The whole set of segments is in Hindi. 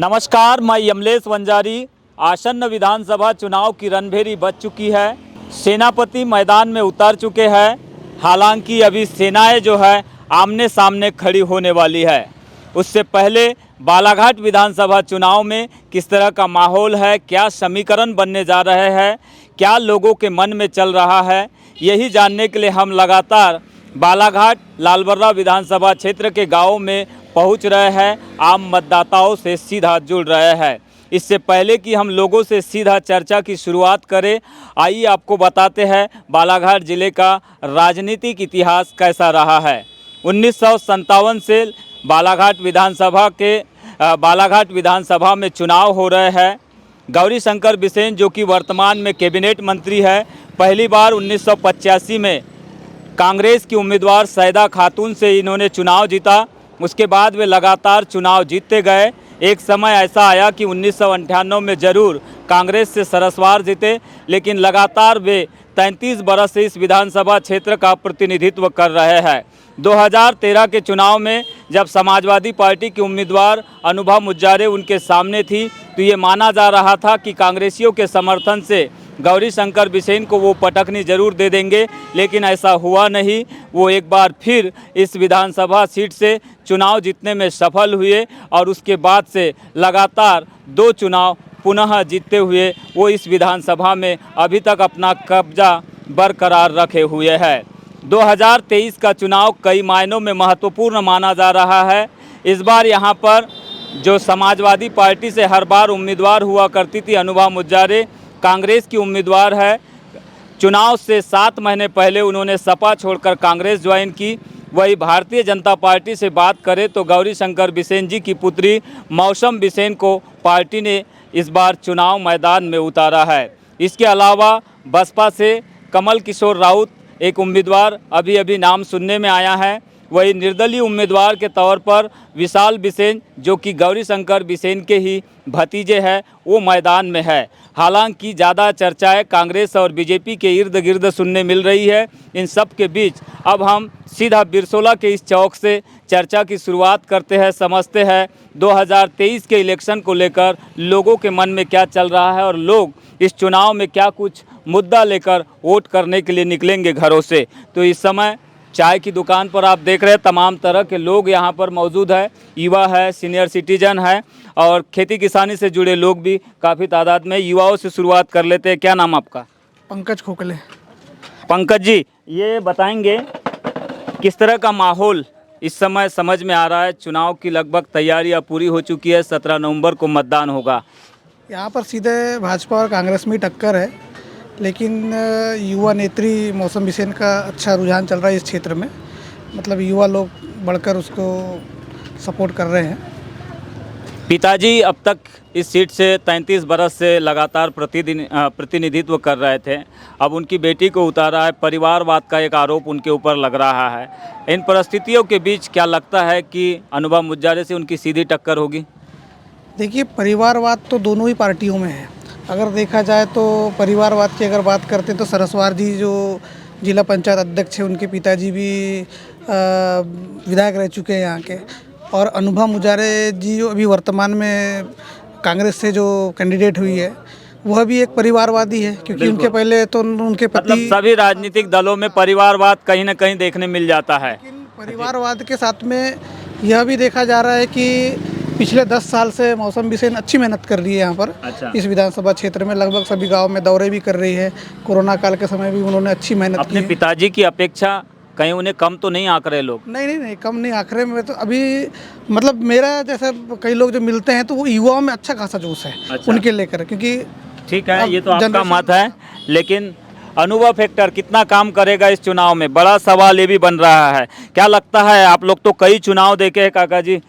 नमस्कार, मैं यमलेश वंजारी। आसन्न विधानसभा चुनाव की रणभेरी बज चुकी है। सेनापति मैदान में उतर चुके हैं। हालांकि अभी सेनाएं जो है आमने सामने खड़ी होने वाली है। उससे पहले बालाघाट विधानसभा चुनाव में किस तरह का माहौल है, क्या समीकरण बनने जा रहे हैं, क्या लोगों के मन में चल रहा है, यही जानने के लिए हम लगातार बालाघाट लालबर्रा विधानसभा क्षेत्र के गाँव में पहुंच रहे हैं। आम मतदाताओं से सीधा जुड़ रहे हैं। इससे पहले कि हम लोगों से सीधा चर्चा की शुरुआत करें, आइए आपको बताते हैं बालाघाट ज़िले का राजनीतिक इतिहास कैसा रहा है। 1957 से बालाघाट विधानसभा में चुनाव हो रहे हैं। गौरी शंकर बिसेन जो कि वर्तमान में कैबिनेट मंत्री है, पहली बार 1985 में कांग्रेस की उम्मीदवार सैदा खातून से इन्होंने चुनाव जीता। उसके बाद वे लगातार चुनाव जीतते गए। एक समय ऐसा आया कि 1998 में ज़रूर कांग्रेस से सरसवार जीते, लेकिन लगातार वे 33 बरस से इस विधानसभा क्षेत्र का प्रतिनिधित्व कर रहे हैं। 2013 के चुनाव में जब समाजवादी पार्टी की उम्मीदवार अनुभा मुज्जारे उनके सामने थी, तो ये माना जा रहा था कि कांग्रेसियों के समर्थन से गौरी शंकर बिसेन को वो पटकनी ज़रूर दे देंगे, लेकिन ऐसा हुआ नहीं। वो एक बार फिर इस विधानसभा सीट से चुनाव जीतने में सफल हुए और उसके बाद से लगातार 2 चुनाव पुनः जीतते हुए वो इस विधानसभा में अभी तक अपना कब्जा बरकरार रखे हुए है। 2023 का चुनाव कई मायनों में महत्वपूर्ण माना जा रहा है। इस बार यहाँ पर जो समाजवादी पार्टी से हर बार उम्मीदवार हुआ करती थी अनुभा मुज्जारे, कांग्रेस की उम्मीदवार है। चुनाव से 7 महीने पहले उन्होंने सपा छोड़कर कांग्रेस ज्वाइन की। वही भारतीय जनता पार्टी से बात करें तो गौरी शंकर बिसेन जी की पुत्री मौसम बिसेन को पार्टी ने इस बार चुनाव मैदान में उतारा है। इसके अलावा बसपा से कमल किशोर राउत एक उम्मीदवार अभी नाम सुनने में आया है। वही निर्दलीय उम्मीदवार के तौर पर विशाल बिसेन जो कि गौरी शंकर बिसेन के ही भतीजे हैं, वो मैदान में है। हालांकि ज़्यादा चर्चाएं कांग्रेस और बीजेपी के इर्द गिर्द सुनने मिल रही है। इन सब के बीच अब हम सीधा बिरसोला के इस चौक से चर्चा की शुरुआत करते हैं, समझते हैं 2023 के इलेक्शन को लेकर लोगों के मन में क्या चल रहा है और लोग इस चुनाव में क्या कुछ मुद्दा लेकर वोट करने के लिए निकलेंगे घरों से। तो इस समय चाय की दुकान पर आप देख रहे हैं तमाम तरह के लोग यहाँ पर मौजूद है। युवा है, सीनियर सिटीजन है और खेती किसानी से जुड़े लोग भी काफ़ी तादाद में। युवाओं से शुरुआत कर लेते हैं। क्या नाम आपका? पंकज खोखले। पंकज जी, ये बताएंगे किस तरह का माहौल इस समय समझ में आ रहा है? चुनाव की लगभग तैयारियां पूरी हो चुकी है, 17 नवंबर को मतदान होगा। यहाँ पर सीधे भाजपा और कांग्रेस में टक्कर है, लेकिन युवा नेत्री मौसम बिसेन का अच्छा रुझान चल रहा है इस क्षेत्र में। मतलब युवा लोग बढ़कर उसको सपोर्ट कर रहे हैं। पिताजी अब तक इस सीट से 33 बरस से लगातार प्रतिनिधित्व कर रहे थे। अब उनकी बेटी को उतारा है। परिवारवाद का एक आरोप उनके ऊपर लग रहा है। इन परिस्थितियों के बीच क्या लगता है कि अनुभा मुज्जारे से उनकी सीधी टक्कर होगी? देखिए, परिवारवाद तो दोनों ही पार्टियों में है। अगर देखा जाए तो परिवारवाद की अगर बात करते हैं तो सरसवार जी जो जिला पंचायत अध्यक्ष है, उनके पिताजी भी विधायक रह चुके हैं यहाँ के। और अनुभा मुज्जारे जी जो अभी वर्तमान में कांग्रेस से जो कैंडिडेट हुई है, वह भी एक परिवारवादी है, क्योंकि उनके पहले तो उनके पति। मतलब सभी राजनीतिक दलों में परिवारवाद कहीं ना कहीं देखने मिल जाता है। लेकिन परिवारवाद के साथ में यह भी देखा जा रहा है कि पिछले 10 साल से मौसम बिसेन अच्छी मेहनत कर रही है यहाँ पर। अच्छा। इस विधानसभा क्षेत्र में लगभग सभी गांव में दौरे भी कर रही है। कोरोना काल के समय भी उन्होंने अच्छी मेहनत की अपने है। पिताजी की अपेक्षा कहीं उन्हें कम तो नहीं आंक रहे लोग? नहीं, कम नहीं आंक रहे। में तो अभी मतलब मेरा जैसा कई लोग जो मिलते हैं तो वो युवाओं में अच्छा खासा जोश है। अच्छा। उनके लेकर, क्योंकि ठीक है, ये तो आपका मत है, लेकिन अनुभव फैक्टर कितना काम करेगा इस चुनाव में, बड़ा सवाल ये भी बन रहा है। क्या लगता है, आप लोग तो कई चुनाव देखे हैं काका जी,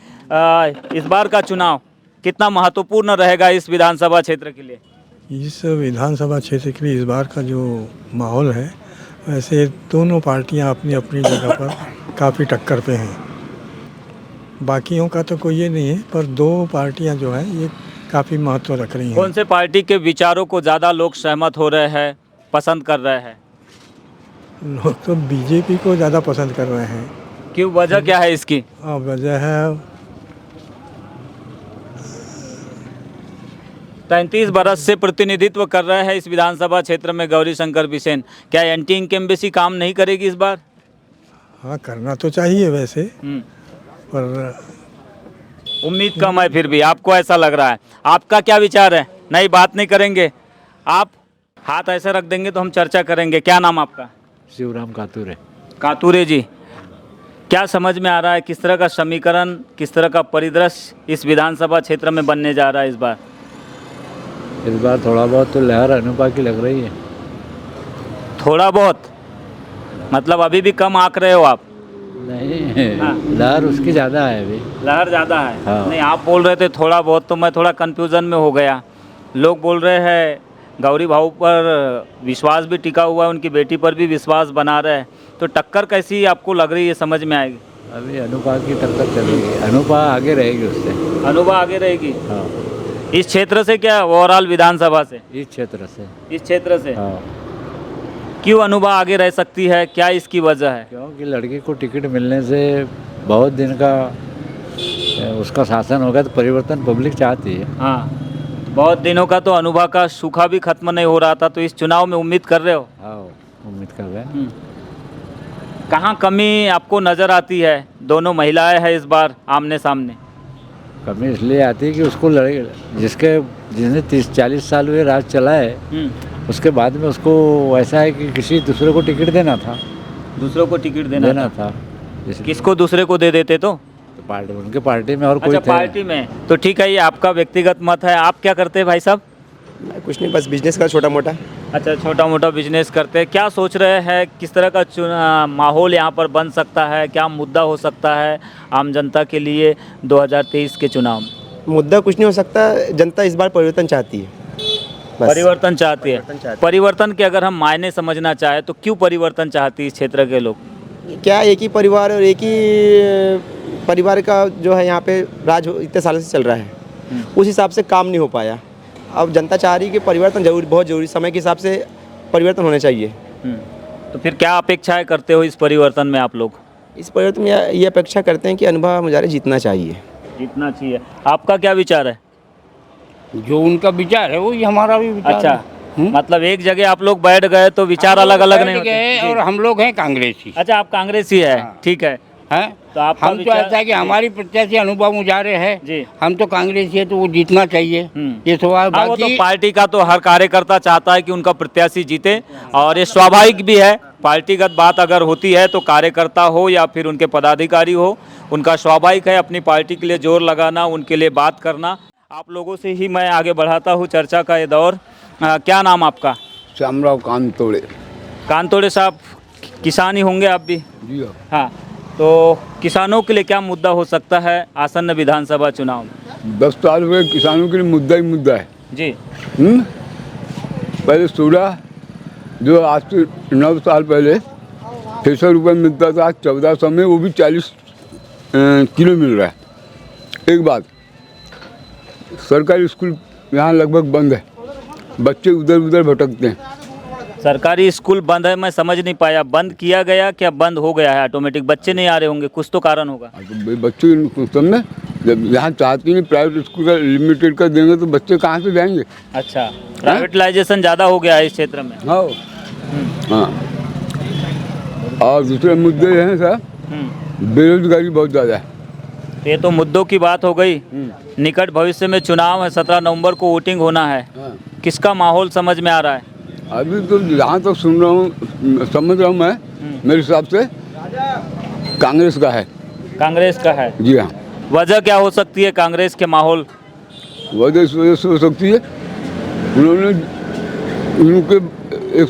इस बार का चुनाव कितना महत्वपूर्ण रहेगा इस विधानसभा क्षेत्र के लिए? इस विधानसभा क्षेत्र के लिए इस बार का जो माहौल है, वैसे दोनों पार्टियां अपनी अपनी जगह पर काफ़ी टक्कर पे हैं। बाकियों का तो कोई ये नहीं है, पर 2 पार्टियां जो हैं ये काफ़ी महत्व रख रही हैं। कौन से पार्टी के विचारों को ज़्यादा लोग सहमत हो रहे हैं, पसंद कर रहे हैं? लोग तो बीजेपी को ज़्यादा पसंद कर रहे हैं। क्यों, वजह क्या है इसकी? वजह है 33 बरस से प्रतिनिधित्व कर रहे हैं इस विधानसभा क्षेत्र में गौरी शंकर बिसेन। क्या एंटी इनकम्बेंसी काम नहीं करेगी इस बार? हाँ, करना तो चाहिए वैसे, पर उम्मीद कम है फिर भी, आपको ऐसा लग रहा है। आपका क्या विचार है? नहीं, बात नहीं करेंगे आप? हाथ ऐसे रख देंगे तो हम चर्चा करेंगे। क्या नाम आपका? शिवराम कातुरे। कातुरे जी, क्या समझ में आ रहा है, किस तरह का समीकरण, किस तरह का परिदृश्य इस विधानसभा क्षेत्र में बनने जा रहा है इस बार? इस बार थोड़ा बहुत तो लहर अनुपा की लग रही है। थोड़ा बहुत मतलब अभी भी कम आंक रहे हो आप? नहीं, हाँ। लहर उसकी ज़्यादा है अभी। लहर ज़्यादा है। हाँ। नहीं, आप बोल रहे थे थोड़ा बहुत, तो मैं थोड़ा कंफ्यूजन में हो गया। लोग बोल रहे हैं गौरी भाऊ पर विश्वास भी टिका हुआ है, उनकी बेटी पर भी विश्वास बना रहे हैं, तो टक्कर कैसी आपको लग रही है, समझ में आएगी? अभी अनुपा की टक्कर चलेगी, अनुपा आगे रहेगी उससे। अनुपा आगे रहेगी हाँ, इस क्षेत्र से, क्या ओवरऑल विधानसभा से? इस क्षेत्र से। इस क्षेत्र से हाँ, क्यों अनुपा आगे रह सकती है, क्या इसकी वजह है? क्योंकि लड़की को टिकट मिलने से बहुत दिन का उसका शासन हो गया, तो परिवर्तन पब्लिक चाहती है। हाँ, बहुत दिनों का तो अनुभव का सूखा भी खत्म नहीं हो रहा था, तो इस चुनाव में उम्मीद कर रहे हो? हाँ, उम्मीद कर रहे हैं। कहाँ कमी आपको नज़र आती है? दोनों महिलाएं हैं इस बार आमने सामने। कमी इसलिए आती है कि उसको जिसने 30-40 साल हुए राज चला है, उसके बाद में उसको ऐसा है कि किसी दूसरे को टिकट देना था। दूसरों को टिकट देना था। किसको दूसरे को दे देते तो? पार्टी, उनके पार्टी में और कोई अच्छा, पार्टी में तो ठीक है, ये आपका व्यक्तिगत मत है। आप क्या करते हैं भाई साहब? कुछ नहीं, बस बिजनेस का छोटा मोटा। अच्छा, छोटा मोटा बिजनेस करते हैं। क्या सोच रहे हैं, किस तरह का माहौल यहाँ पर बन सकता है, क्या मुद्दा हो सकता है आम जनता के लिए 2023 के चुनाव में? मुद्दा कुछ नहीं हो सकता, जनता इस बार परिवर्तन चाहती है। बस। परिवर्तन चाहती है। परिवर्तन के अगर हम मायने समझना चाहें तो क्यों परिवर्तन चाहती है इस क्षेत्र के लोग? क्या एक ही परिवार और एक ही परिवार का जो है यहाँ पे राज इतने सालों से चल रहा है, उस हिसाब से काम नहीं हो पाया। अब जनता चाह रही है कि परिवर्तन जरूरी, बहुत ज़रूरी, समय के हिसाब से परिवर्तन होने चाहिए। तो फिर क्या अपेक्षाएं करते हो इस परिवर्तन में आप लोग? इस परिवर्तन में ये अपेक्षा करते हैं कि अनुभव मुजारे जीतना चाहिए। जीतना चाहिए। आपका क्या विचार है? जो उनका विचार है वही हमारा भी विचार अच्छा, है। मतलब एक जगह आप लोग बैठ गए तो विचार अलग अलग नहीं बैठ गए होते? और हम लोग हैं कांग्रेसी। अच्छा, आप कांग्रेसी है। हाँ। ठीक है, हैं तो आपका हम तो विचार- ऐसा है कि हमारी प्रत्याशी अनुभव मुजारे है जी। हम तो कांग्रेसी है, तो वो जीतना चाहिए। ये सवाल हाँ, वो तो बाकी पार्टी का तो हर कार्यकर्ता चाहता है कि उनका प्रत्याशी जीते, और ये स्वाभाविक भी है। पार्टीगत बात अगर होती है तो कार्यकर्ता हो या फिर उनके पदाधिकारी हो, उनका स्वाभाविक है अपनी पार्टी के लिए जोर लगाना, उनके लिए बात करना। आप लोगों से ही मैं आगे बढ़ाता हूँ चर्चा का ये दौर। क्या नाम आपका? श्यामराव कांतोड़े। कांतोड़े साहब, किसान ही होंगे आप भी? जी हाँ, तो किसानों के लिए क्या मुद्दा हो सकता है आसन्न विधानसभा चुनाव में? 10 साल हुए किसानों के लिए मुद्दा ही मुद्दा है। जी। पहले सोडा जो आज से 9 साल पहले 600 रुपये मिलता था, आज 1400 में, वो भी 40 किलो मिल रहा है। एक बात, सरकारी स्कूल यहाँ लगभग बंद है, बच्चे उधर उधर भटकते हैं। सरकारी स्कूल बंद है, मैं समझ नहीं पाया। बंद किया गया क्या बंद हो गया है ऑटोमेटिक? बच्चे नहीं आ रहे होंगे, कुछ तो कारण होगा। तो बच्चे समझे, जब यहाँ चाहती नहीं प्राइवेट स्कूल का लिमिटेड कर देंगे तो बच्चे कहाँ से जाएंगे? अच्छा, प्राइवेटलाइजेशन ज़्यादा हो गया है इस क्षेत्र में। हाँ हाँ। और दूसरे मुद्दे ये हैं सर, बेरोजगारी बहुत ज़्यादा है। ये तो मुद्दों की बात हो गई। निकट भविष्य में चुनाव है, 17 नवंबर को वोटिंग होना है। किसका माहौल समझ में आ रहा है? अभी तो जहाँ तक सुन रहा हूँ, समझ रहा हूँ मैं, मेरे हिसाब से कांग्रेस का है। कांग्रेस का है? जी हाँ। वजह क्या हो सकती है कांग्रेस के माहौल? वजह इस वजह से हो सकती है, उन्होंने उनके एक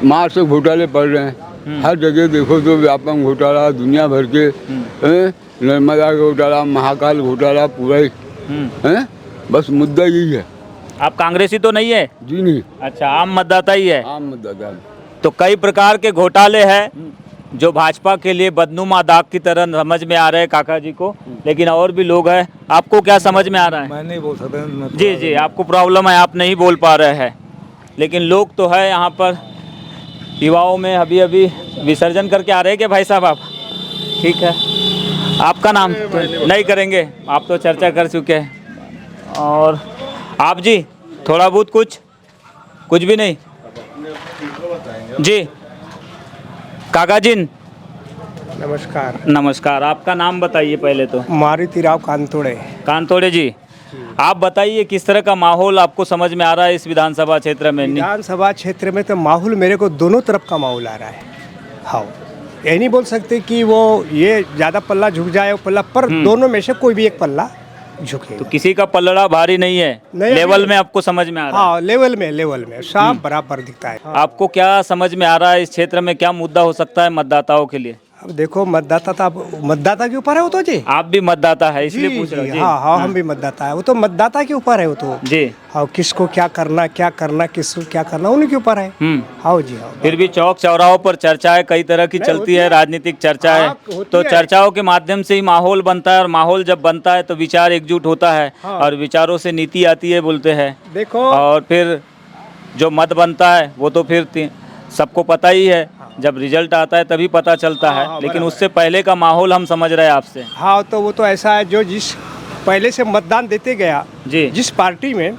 मार से घोटाले पड़ रहे हैं। हर जगह देखो तो व्यापक घोटाला, दुनिया भर के नर्मदा घोटाला, महाकाल घोटाला, पूरा ही है। बस मुद्दा यही है। आप कांग्रेसी तो नहीं है? जी नहीं, अच्छा, आम मतदाता ही है। आम मतदाता। तो कई प्रकार के घोटाले हैं जो भाजपा के लिए बदनुमा दाग की तरह समझ में आ रहे हैं काका जी को, लेकिन और भी लोग हैं। आपको क्या समझ में आ रहा है? मैं नहीं बोल सकता। जी जी, आपको प्रॉब्लम है, आप नहीं बोल पा रहे हैं, लेकिन लोग तो है यहाँ पर। युवाओं में अभी अभी विसर्जन करके आ रहे हैं क्या भाई साहब आप? ठीक है, आपका नाम? नहीं करेंगे, आप तो चर्चा कर चुके हैं। और आप जी थोड़ा बहुत कुछ भी नहीं जी। काका जी नमस्कार। नमस्कार, आपका नाम बताइए पहले तो। मारुतिराव कांतोड़े। कांतोड़े जी, आप बताइए किस तरह का माहौल आपको समझ में आ रहा है इस विधानसभा क्षेत्र में? विधानसभा क्षेत्र में तो माहौल मेरे को दोनों तरफ का माहौल आ रहा है। हाँ, ये नहीं बोल सकते कि वो ये ज़्यादा पल्ला झुक जाए वो पल्ला, पर दोनों में से कोई भी एक पल्ला झुके। तो किसी का पलड़ा भारी नहीं है, नहीं, लेवल अभी- में आपको समझ में आ रहा है? हाँ, लेवल में सब बराबर दिखता है। आपको क्या समझ में आ रहा है इस क्षेत्र में क्या मुद्दा हो सकता है मतदाताओं के लिए? अब देखो मतदाता तो अब मतदाता के ऊपर है वो तो जी। आप भी मतदाता है इसलिए जी, पूछ रहा हूँ जी, जी। हाँ हाँ, हम भी मतदाता है, वो तो मतदाता के ऊपर है वो तो। जी। हाँ, किसको क्या करना किसको क्या करना उनके ऊपर है। हाँ जी हाँ। फिर भी चौक चौराहों पर चर्चाएं कई तरह की नहीं, चलती होती है, है। राजनीतिक चर्चाएं। हाँ, होती तो है। चर्चाओं के माध्यम से ही माहौल बनता है, और माहौल जब बनता है तो विचार एकजुट होता है, और विचारों से नीति आती है बोलते हैं। देखो और फिर जो मत बनता है वो तो फिर सबको पता ही है, जब रिजल्ट आता है तभी पता चलता है। हाँ, लेकिन बराबर उससे पहले का माहौल हम समझ रहे हैं आपसे। हाँ, तो वो तो ऐसा है जो जिस पहले से मतदान देते गया जी। जिस पार्टी में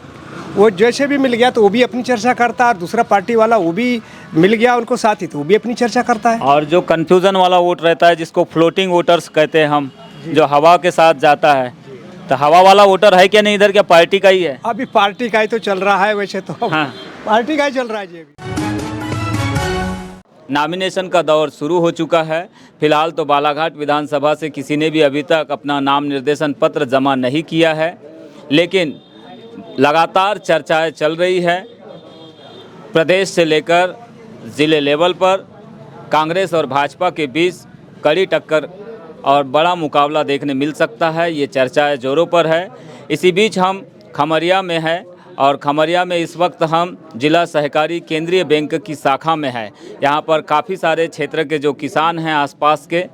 वो जैसे भी मिल गया तो वो भी अपनी चर्चा करता है, और दूसरा पार्टी वाला वो भी मिल गया उनको साथी तो वो भी अपनी चर्चा करता है। और जो कंफ्यूजन वाला वोट रहता है जिसको फ्लोटिंग वोटर्स कहते हैं हम, जो हवा के साथ जाता है, तो हवा वाला वोटर है क्या नहीं इधर, क्या पार्टी का ही है? अभी पार्टी का ही तो चल रहा है वैसे तो। हाँ। पार्टी का ही चल रहा है जी अभी। नॉमिनेशन का दौर शुरू हो चुका है। फिलहाल तो बालाघाट विधानसभा से किसी ने भी अभी तक अपना नाम निर्देशन पत्र जमा नहीं किया है, लेकिन लगातार चर्चाएं चल रही है। प्रदेश से लेकर ज़िले लेवल पर कांग्रेस और भाजपा के बीच कड़ी टक्कर और बड़ा मुकाबला देखने मिल सकता है, ये चर्चाएं जोरों पर है। इसी बीच हम खमरिया में हैं, और खमरिया में इस वक्त हम जिला सहकारी केंद्रीय बैंक की शाखा में है। यहाँ पर काफ़ी सारे क्षेत्र के जो किसान हैं आसपास के,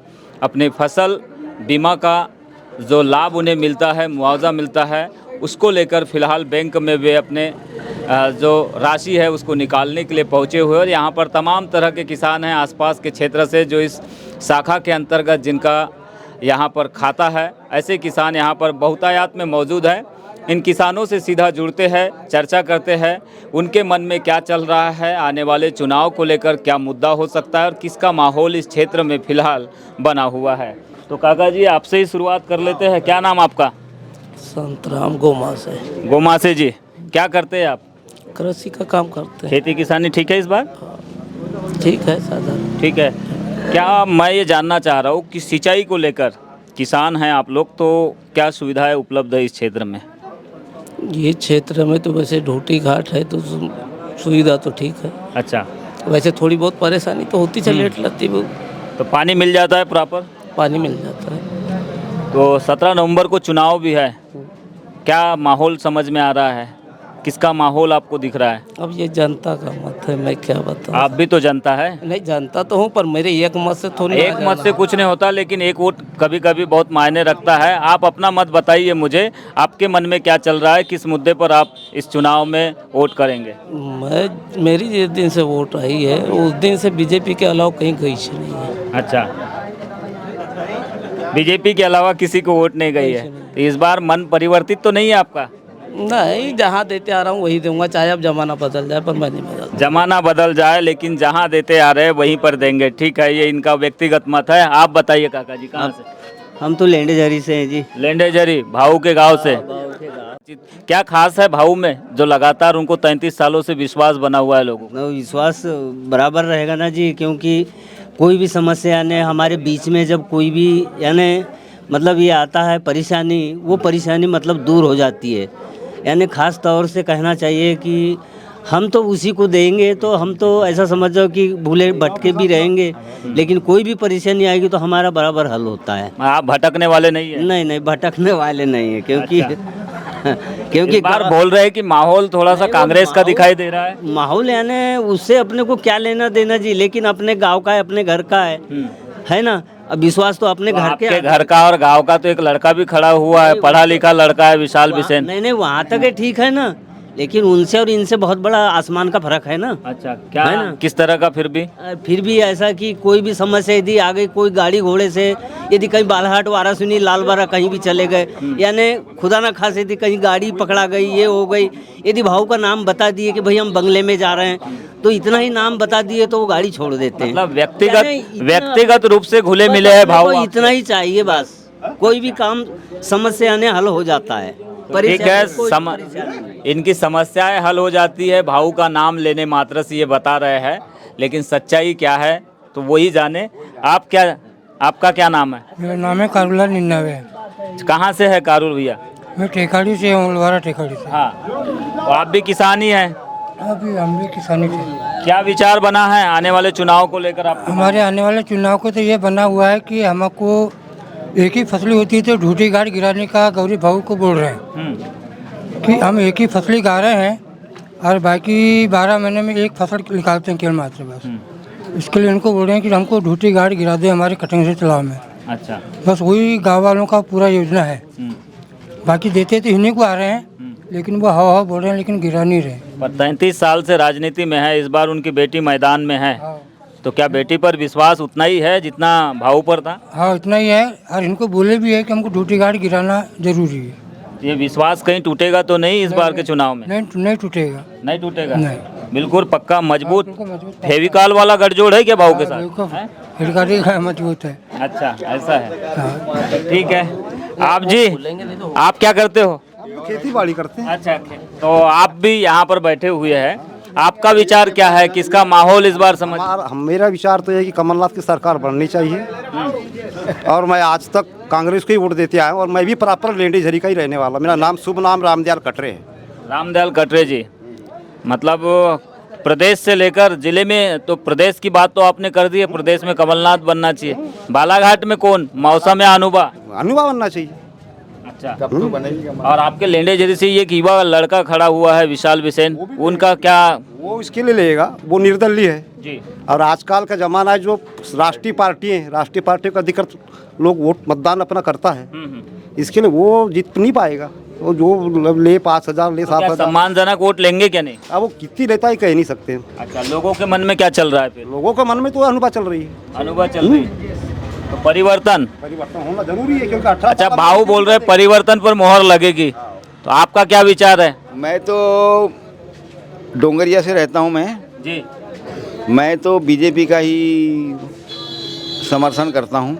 अपने फसल बीमा का जो लाभ उन्हें मिलता है, मुआवजा मिलता है, उसको लेकर फ़िलहाल बैंक में वे अपने जो राशि है उसको निकालने के लिए पहुँचे हुए। और यहाँ पर तमाम तरह के किसान हैं आसपास के क्षेत्र से, जो इस शाखा के अंतर्गत जिनका यहाँ पर खाता है। ऐसे किसान यहाँ पर बहुतायत में मौजूद है। इन किसानों से सीधा जुड़ते हैं, चर्चा करते हैं, उनके मन में क्या चल रहा है, आने वाले चुनाव को लेकर क्या मुद्दा हो सकता है, और किसका माहौल इस क्षेत्र में फ़िलहाल बना हुआ है। तो काका जी आपसे ही शुरुआत कर लेते हैं। क्या नाम आपका? संतराम गोमा से। गोमा से जी, क्या करते हैं आप? कृषि का काम करते हैं। खेती किसानी ठीक है इस बार? ठीक है साधारण। ठीक है। क्या मैं ये जानना चाह रहा हूँ कि सिंचाई को लेकर किसान हैं आप लोग, तो क्या सुविधाएं उपलब्ध है इस क्षेत्र में? ये क्षेत्र में तो वैसे ढोटी घाट है तो सुविधा तो ठीक है। अच्छा। वैसे थोड़ी बहुत परेशानी तो होती है, लेट लगती वो तो पानी मिल जाता है प्रॉपर? पानी मिल जाता है। तो 17 नवंबर को चुनाव भी है, क्या माहौल समझ में आ रहा है? किसका माहौल आपको दिख रहा है? अब ये जनता का मत है, मैं क्या बताऊं। आप भी तो जनता है। नहीं जानता तो हूँ, पर मेरे एक मत से थोड़ी एक मत से कुछ नहीं होता, लेकिन एक वोट कभी कभी बहुत मायने रखता है। आप अपना मत बताइए मुझे, आपके मन में क्या चल रहा है, किस मुद्दे पर आप इस चुनाव में वोट करेंगे? मेरी जिस दिन से वोट आई है उस दिन से बीजेपी के अलावा कहीं गई से नहीं है। अच्छा, बीजेपी के अलावा किसी को वोट नहीं गई है। तो इस बार मन परिवर्तित तो नहीं है आपका? नहीं, जहाँ देते आ रहा हूँ वही दूंगा, चाहे अब जमाना बदल जाए, पर मैं नहीं बदल। जमाना बदल जाए लेकिन जहाँ देते आ रहे हैं वहीं पर देंगे। ठीक है, ये इनका व्यक्तिगत मत है। आप बताइए काका जी, कहाँ से? हम तो लेंडेजरी से हैं जी। लेंडेजरी, भाऊ के गांव से। क्या खास है भाऊ में जो लगातार उनको 33 सालों से विश्वास बना हुआ है लोगों को? विश्वास बराबर रहेगा ना जी, क्योंकि कोई भी समस्या यानी हमारे बीच में जब कोई भी यानी मतलब ये आता है परेशानी, वो परेशानी मतलब दूर हो जाती है। यानी ख़ास तौर से कहना चाहिए कि हम तो उसी को देंगे, तो हम तो ऐसा समझ जाओ कि भूले भटके भी रहेंगे, लेकिन कोई भी परेशानी आएगी तो हमारा बराबर हल होता है। आप भटकने वाले नहीं है? नहीं, भटकने वाले नहीं है, क्योंकि क्योंकि इस बार बोल रहे हैं कि माहौल थोड़ा सा कांग्रेस का दिखाई दे रहा है। माहौल यानी उससे अपने को क्या लेना देना जी, लेकिन अपने गांव का है, अपने घर का है ना। अब विश्वास तो अपने घर के घर का और गांव का तो एक लड़का भी खड़ा हुआ है, पढ़ा लिखा लड़का है, विशाल बिसेन। नहीं, वहाँ तक है ठीक है ना, लेकिन उनसे और इनसे बहुत बड़ा आसमान का फर्क है ना। अच्छा, क्या है ना? किस तरह का फिर भी ऐसा कि कोई भी समस्या यदि आ गई, कोई गाड़ी घोड़े से यदि कहीं बालाहाट वाराणसी लालबारा कहीं भी चले गए, यानी खुदा ना खास यदि कहीं गाड़ी पकड़ा गई, ये हो गई, यदि भाऊ का नाम बता दिए कि भाई हम बंगले में जा रहे हैं, तो इतना ही नाम बता दिए तो वो गाड़ी छोड़ देते हैं। मतलब यानी इतना- व्यक्तिगत रूप से घुले मिले हैं भाव को इतना ही चाहिए बस, कोई भी काम समस्या ने हल हो जाता है। ठीक है, कोई परेशानी नहीं। इनकी समस्याएं हल हो जाती है भाऊ का नाम लेने मात्र से, ये बता रहे हैं, लेकिन सच्चाई क्या है तो वही जाने। आपका क्या नाम है? मेरा नाम है कारूला 99। कहाँ से है कारूल भैया? मैं टेकाड़ी से हूँ, लवारा टेकाड़ी से। हाँ, तो आप भी किसान ही हैं? अभी हम भी किसानी थे। क्या विचार बना है आने वाले चुनाव को लेकर आप? हमारे आने वाले चुनाव को तो ये बना हुआ है कि हमको एक ही फसली होती है तो ढूठी गाड़ गिराने का गौरी भाऊ को बोल रहे हैं कि हम एक ही फसली गा रहे हैं और बाकी 12 महीने में एक फसल निकालते हैं केवल मात्र बस। इसके लिए उनको बोल रहे हैं कि हमको ढूठी गाड़ गिरा दे हमारे कटिंग से तालाब में। अच्छा, बस वही गाँव वालों का पूरा योजना है। बाकी देते तो इन्हीं को आ रहे हैं, लेकिन वो हवा बोल रहे हैं लेकिन गिरा नहीं रहे। पर 33 साल से राजनीति में है, इस बार उनकी बेटी मैदान में है, तो क्या बेटी पर विश्वास उतना ही है जितना भाऊ पर था? हाँ, इतना ही है। और इनको बोले भी है कि हमको ड्यूटी गार्ड गिराना जरूरी है। ये विश्वास कहीं टूटेगा तो नहीं इस बार के चुनाव में? नहीं टूटेगा। नहीं टूटेगा? नहीं, बिल्कुल पक्का मजबूत। बिल्कुल मजबूत। फेविकॉल वाला गठजोड़ है क्या भाऊ के साथ? हिड़कारी मजबूत है। अच्छा, ऐसा है, ठीक है। आप जी, आप क्या करते हो? खेती बाड़ी करते हैं। अच्छा, तो आप भी यहाँ पर बैठे हुए हैं, आपका विचार क्या है, किसका माहौल इस बार समझ? मेरा विचार तो है कि कमलनाथ की सरकार बननी चाहिए और मैं आज तक कांग्रेस को ही वोट देते आया हूँ और मैं भी प्रॉपर लेंडीझरी का ही रहने वाला। मेरा नाम शुभ नाम रामदयाल कटरे है। रामदयाल कटरे जी, मतलब प्रदेश से लेकर जिले में, तो प्रदेश की बात तो आपने कर दी है, प्रदेश में कमलनाथ बनना चाहिए। बालाघाट में कौन? मौसम या अनुभा बनना चाहिए। अच्छा, और आपके लेंडेझरी से ये युवा लड़का खड़ा हुआ है विशाल बिसेन, उनका क्या? वो इसके लिए लेगा, वो निर्दलीय है जी। और आजकल का जमाना है जो राष्ट्रीय पार्टी है, राष्ट्रीय पार्टी का अधिकृत लोग वोट मतदान अपना करता है, इसके लिए वो जीत नहीं पाएगा। वो जो ले 5,000 ले 7,000 सम्मानजनक वोट लेंगे क्या नहीं? अब वो कितनी लेता है कह नहीं सकते। अच्छा, लोगों के मन में क्या चल रहा है फिर? लोगों के मन में तो अनुभव चल रही है। अनुभव चल रही है, तो परिवर्तन होना जरूरी है क्योंकि 18। अच्छा, भाऊ बोल रहे परिवर्तन पर मोहर लगेगी, तो आपका क्या विचार है? मैं तो डोंगरिया से रहता हूं मैं जी। मैं तो बीजेपी का ही समर्थन करता हूं।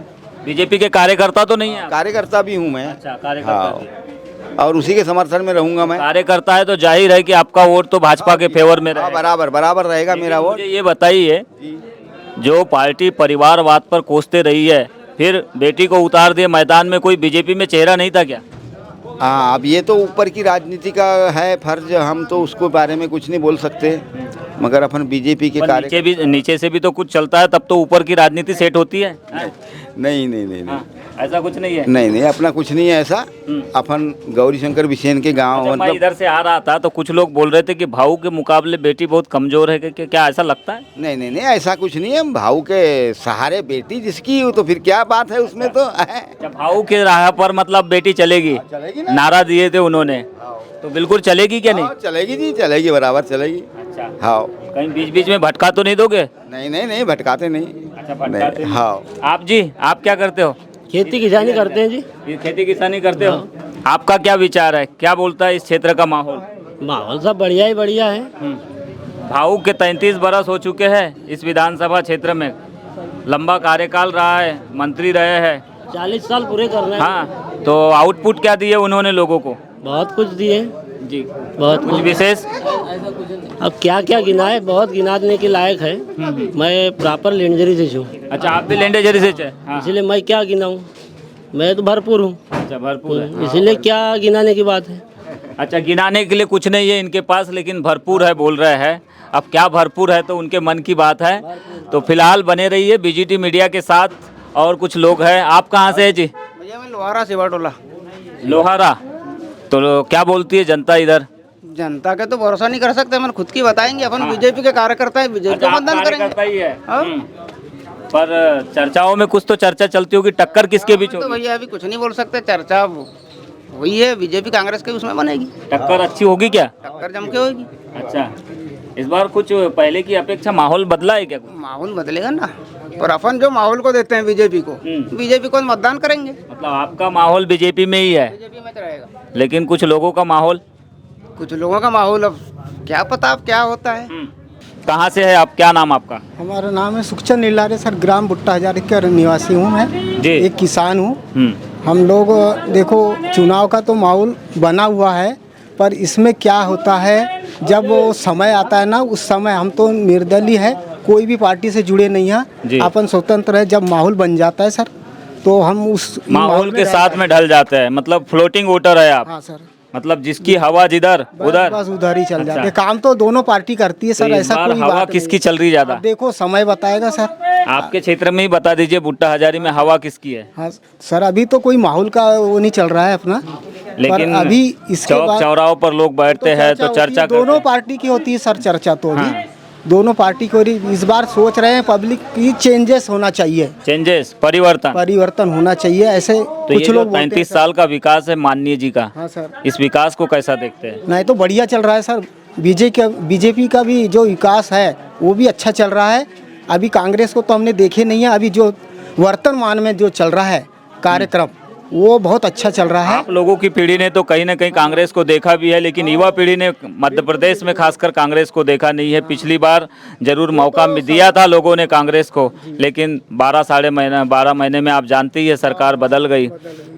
बीजेपी के कार्यकर्ता तो नहीं है? कार्यकर्ता भी हूं मैं। अच्छा, कार्यकर्ता भी। और उसी के समर्थन में रहूंगा मैं। कार्यकर्ता है तो जाहिर है कि आपका वोट तो भाजपा के फेवर में रहेगा। बराबर रहेगा मेरा वोट। मुझे ये बताइए, जो पार्टी परिवारवाद पर कोसते रही है, फिर बेटी को उतार दिए मैदान में, कोई बीजेपी में चेहरा नहीं था क्या? हाँ, अब ये तो ऊपर की राजनीति का है फर्ज, हम तो उसको बारे में कुछ नहीं बोल सकते, मगर अपन बीजेपी के नीचे से भी तो कुछ चलता है, तब तो ऊपर की राजनीति सेट होती है। नहीं। हाँ, ऐसा कुछ नहीं है? नहीं, अपना कुछ नहीं है ऐसा। अपन गौरीशंकर बिसेन के गांव, मतलब मैं इधर से आ रहा था तो कुछ लोग बोल रहे थे कि भाऊ के मुकाबले बेटी बहुत कमजोर है, क्या ऐसा लगता है? नहीं, ऐसा कुछ नहीं है। भाऊ के सहारे बेटी जिसकी हो तो फिर क्या बात है उसमें तो। भाऊ के राह पर मतलब बेटी चलेगी, नारा दिए थे उन्होंने, तो बिल्कुल चलेगी क्या नहीं? चलेगी जी, चलेगी, बराबर चलेगी। अच्छा, हाँ। कहीं बीच में भटका तो नहीं दोगे? नहीं, भटकाते नहीं। अच्छा, भटकाते नहीं। हाँ। आप जी, आप क्या करते हो? खेती किसानी करते हैं जी। ये खेती किसानी करते हो? आपका क्या विचार है, क्या बोलता है इस क्षेत्र का माहौल? माहौल सब बढ़िया ही बढ़िया है। भाऊ के 33 बरस हो चुके हैं इस विधानसभा क्षेत्र में, लंबा कार्यकाल रहा है, मंत्री रहे हैं, 40 साल पूरे कर रहे हैं। हाँ, तो आउटपुट क्या दिए उन्होंने लोगों को? बहुत कुछ दिए जी। बहुत कुछ विशेष? अब क्या गिनाए, बहुत गिनाने के लायक है। मैं प्रॉपर लेंडेझरी से हूँ। अच्छा, आप भी लेंडेझरी से? हाँ। इसलिए मैं क्या गिनाऊँ, मैं तो भरपूर हूँ। अच्छा, भरपूर है, इसलिए क्या गिनाने की बात है। अच्छा, गिनाने के लिए कुछ नहीं है इनके पास, लेकिन भरपूर है बोल रहे हैं। अब क्या भरपूर है तो उनके मन की बात है। तो फिलहाल बने रहिए बीजीटी मीडिया के साथ, और कुछ लोग हैं। आप कहाँ से है जी? मैं लोहारा से बटोला। लोहारा, तो क्या बोलती है जनता इधर? जनता के तो भरोसा नहीं कर सकते, हम खुद की बताएंगे। अपन बीजेपी के कार्यकर्ता है, बीजेपी को मतदान करेंगे ही है। पर चर्चाओं में कुछ तो चर्चा चलती होगी, टक्कर किसके बीच तो होगी? भैया अभी कुछ नहीं बोल सकते, चर्चा वही है, बीजेपी कांग्रेस के उसमें बनेगी। टक्कर अच्छी होगी क्या? टक्कर जम के होगी। अच्छा, इस बार कुछ पहले की अपेक्षा माहौल बदला है क्या? माहौल बदलेगा ना, पर अपन जो माहौल को देते हैं बीजेपी को मतदान करेंगे। मतलब आपका माहौल बीजेपी में ही है? बीजेपी में तो रहेगा। लेकिन कुछ लोगों का माहौल अब क्या पता अब क्या होता है। कहाँ से है आप? क्या नाम आपका? हमारा नाम है सुखचंद नीलारे सर, ग्राम भुट्टा हजारे का निवासी हूँ मैं, एक किसान हूँ। हम लोग देखो चुनाव का तो माहौल बना हुआ है, पर इसमें क्या होता है जब वो समय आता है ना, उस समय हम तो निर्दलीय है, कोई भी पार्टी से जुड़े नहीं हैं, अपन स्वतंत्र है। जब माहौल बन जाता है सर तो हम उस माहौल के साथ में ढल जाते हैं, मतलब फ्लोटिंग वोटर है आप? हाँ सर, मतलब जिसकी हवा जिधर उधर बस उधर ही चल जाते हैं। काम तो दोनों पार्टी करती है सर, तो ऐसा कोई हवा बात किसकी चल रही ज्यादा? देखो समय बताएगा सर। आपके क्षेत्र में ही बता दीजिए, भुट्टा हजारी में हवा किसकी है? हाँ सर, अभी तो कोई माहौल का वो नहीं चल रहा है अपना, लेकिन अभी इसके चौक चौराहों पर लोग बैठते हैं तो चर्चा दोनों पार्टी की होती है सर, चर्चा तो अभी दोनों पार्टी को इस बार सोच रहे हैं पब्लिक की चेंजेस होना चाहिए, परिवर्तन होना चाहिए, ऐसे तो कुछ ये लोग 35 साल का विकास है माननीय जी का। हाँ सर, इस विकास को कैसा देखते हैं? नहीं तो बढ़िया चल रहा है सर। बीजेपी का भी जो विकास है वो भी अच्छा चल रहा है। अभी कांग्रेस को तो हमने देखे नहीं है, अभी जो वर्तमान में जो चल रहा है कार्यक्रम वो बहुत अच्छा चल रहा है। आप लोगों की पीढ़ी ने तो कहीं ना कहीं कांग्रेस को देखा भी है, लेकिन युवा पीढ़ी ने मध्य प्रदेश में खासकर कांग्रेस को देखा नहीं है। पिछली बार जरूर मौका दिया था लोगों ने कांग्रेस को, लेकिन 12 महीने में आप जानते ही है सरकार बदल गई।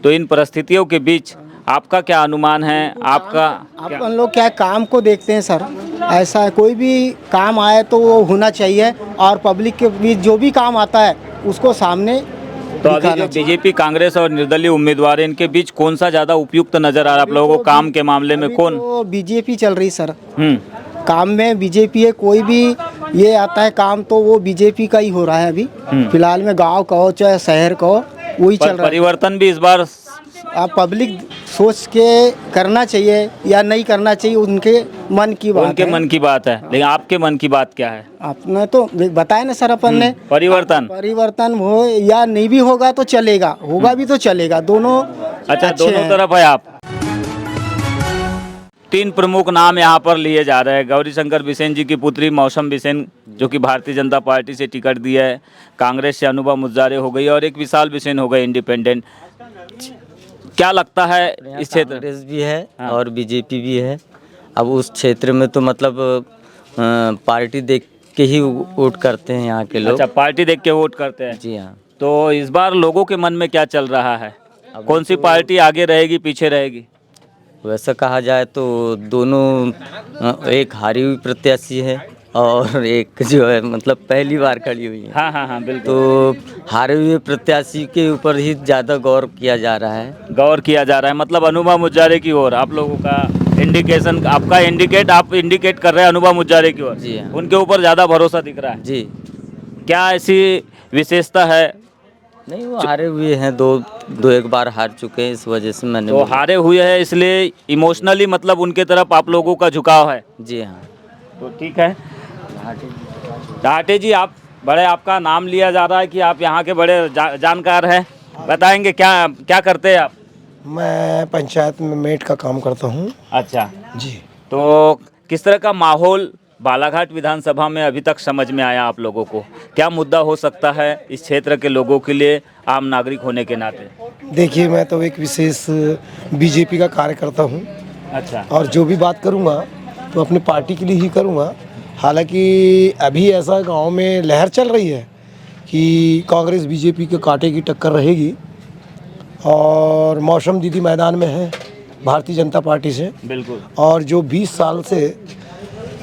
तो इन परिस्थितियों के बीच आपका क्या अनुमान है? अपन लोग क्या काम को देखते हैं सर, ऐसा है कोई भी काम आए तो वो होना चाहिए, और पब्लिक के बीच जो भी काम आता है उसको सामने। तो अभी जो बीजेपी कांग्रेस और निर्दलीय उम्मीदवार हैं, इनके बीच कौन सा ज्यादा उपयुक्त नजर आ रहा है आप लोगों को काम के मामले में? कौन? तो बीजेपी चल रही सर, काम में बीजेपी है। कोई भी ये आता है काम तो वो बीजेपी का ही हो रहा है अभी फिलहाल में, गांव का हो चाहे शहर का हो, वही चल रहा है। परिवर्तन भी इस बार आप पब्लिक सोच के करना चाहिए या नहीं करना चाहिए, उनके मन की बात है। लेकिन आपके मन की बात क्या है? आपने तो बताया ना सर, अपन ने परिवर्तन हो या नहीं भी होगा तो चलेगा, होगा भी तो चलेगा, दोनों अच्छा दोनों तरफ है आप। 3 प्रमुख नाम यहाँ पर लिए जा रहे हैं। गौरीशंकर बिसेन जी की पुत्री मौसम बिसेन जो कि भारतीय जनता पार्टी से टिकट दिया है, कांग्रेस से अनुभव मुजारे हो गई और एक विशाल बिसेन हो गए इंडिपेंडेंट। क्या लगता है इस क्षेत्र? कांग्रेस भी है और बीजेपी भी है। अब उस क्षेत्र में तो मतलब पार्टी देख के ही वोट करते हैं यहाँ के लोग। अच्छा, पार्टी देख के वोट करते हैं? जी हाँ। तो इस बार लोगों के मन में क्या चल रहा है? कौन सी पार्टी आगे रहेगी पीछे रहेगी? वैसा कहा जाए तो दोनों, एक हारी हुई प्रत्याशी है और एक जो है मतलब पहली बार खड़ी हुई है। हाँ बिल्कुल। तो हारे हुए प्रत्याशी के ऊपर ही ज़्यादा गौर किया जा रहा है। मतलब अनुभव मुजारे की ओर आप लोगों का इंडिकेशन, आपका आप इंडिकेट कर रहे हैं अनुभव मुजारे की ओर। जी हाँ। उनके ऊपर ज़्यादा भरोसा दिख रहा है जी। क्या ऐसी विशेषता है? नहीं, वो हारे हुए हैं, दो एक बार हार चुके हैं, इस वजह से मैंने तो हारे हुए हैं इसलिए इमोशनली मतलब उनके तरफ आप लोगों का झुकाव है? जी हाँ। तो ठीक है। डाटे जी, आपका नाम लिया जा रहा है कि आप यहाँ के बड़े जानकार हैं, बताएंगे क्या करते हैं आप? मैं पंचायत में मेट का काम करता हूँ। अच्छा जी। तो किस तरह का माहौल बालाघाट विधानसभा में अभी तक समझ में आया आप लोगों को? क्या मुद्दा हो सकता है इस क्षेत्र के लोगों के लिए आम नागरिक होने के नाते? देखिए, मैं तो एक विशेष बीजेपी का कार्यकर्ता हूँ। अच्छा। और जो भी बात करूँगा तो अपनी पार्टी के लिए ही करूँगा। हालांकि अभी ऐसा गांव में लहर चल रही है कि कांग्रेस बीजेपी के कांटे की टक्कर रहेगी, और मौसम दीदी मैदान में है भारतीय जनता पार्टी से। बिल्कुल। और जो 20 साल से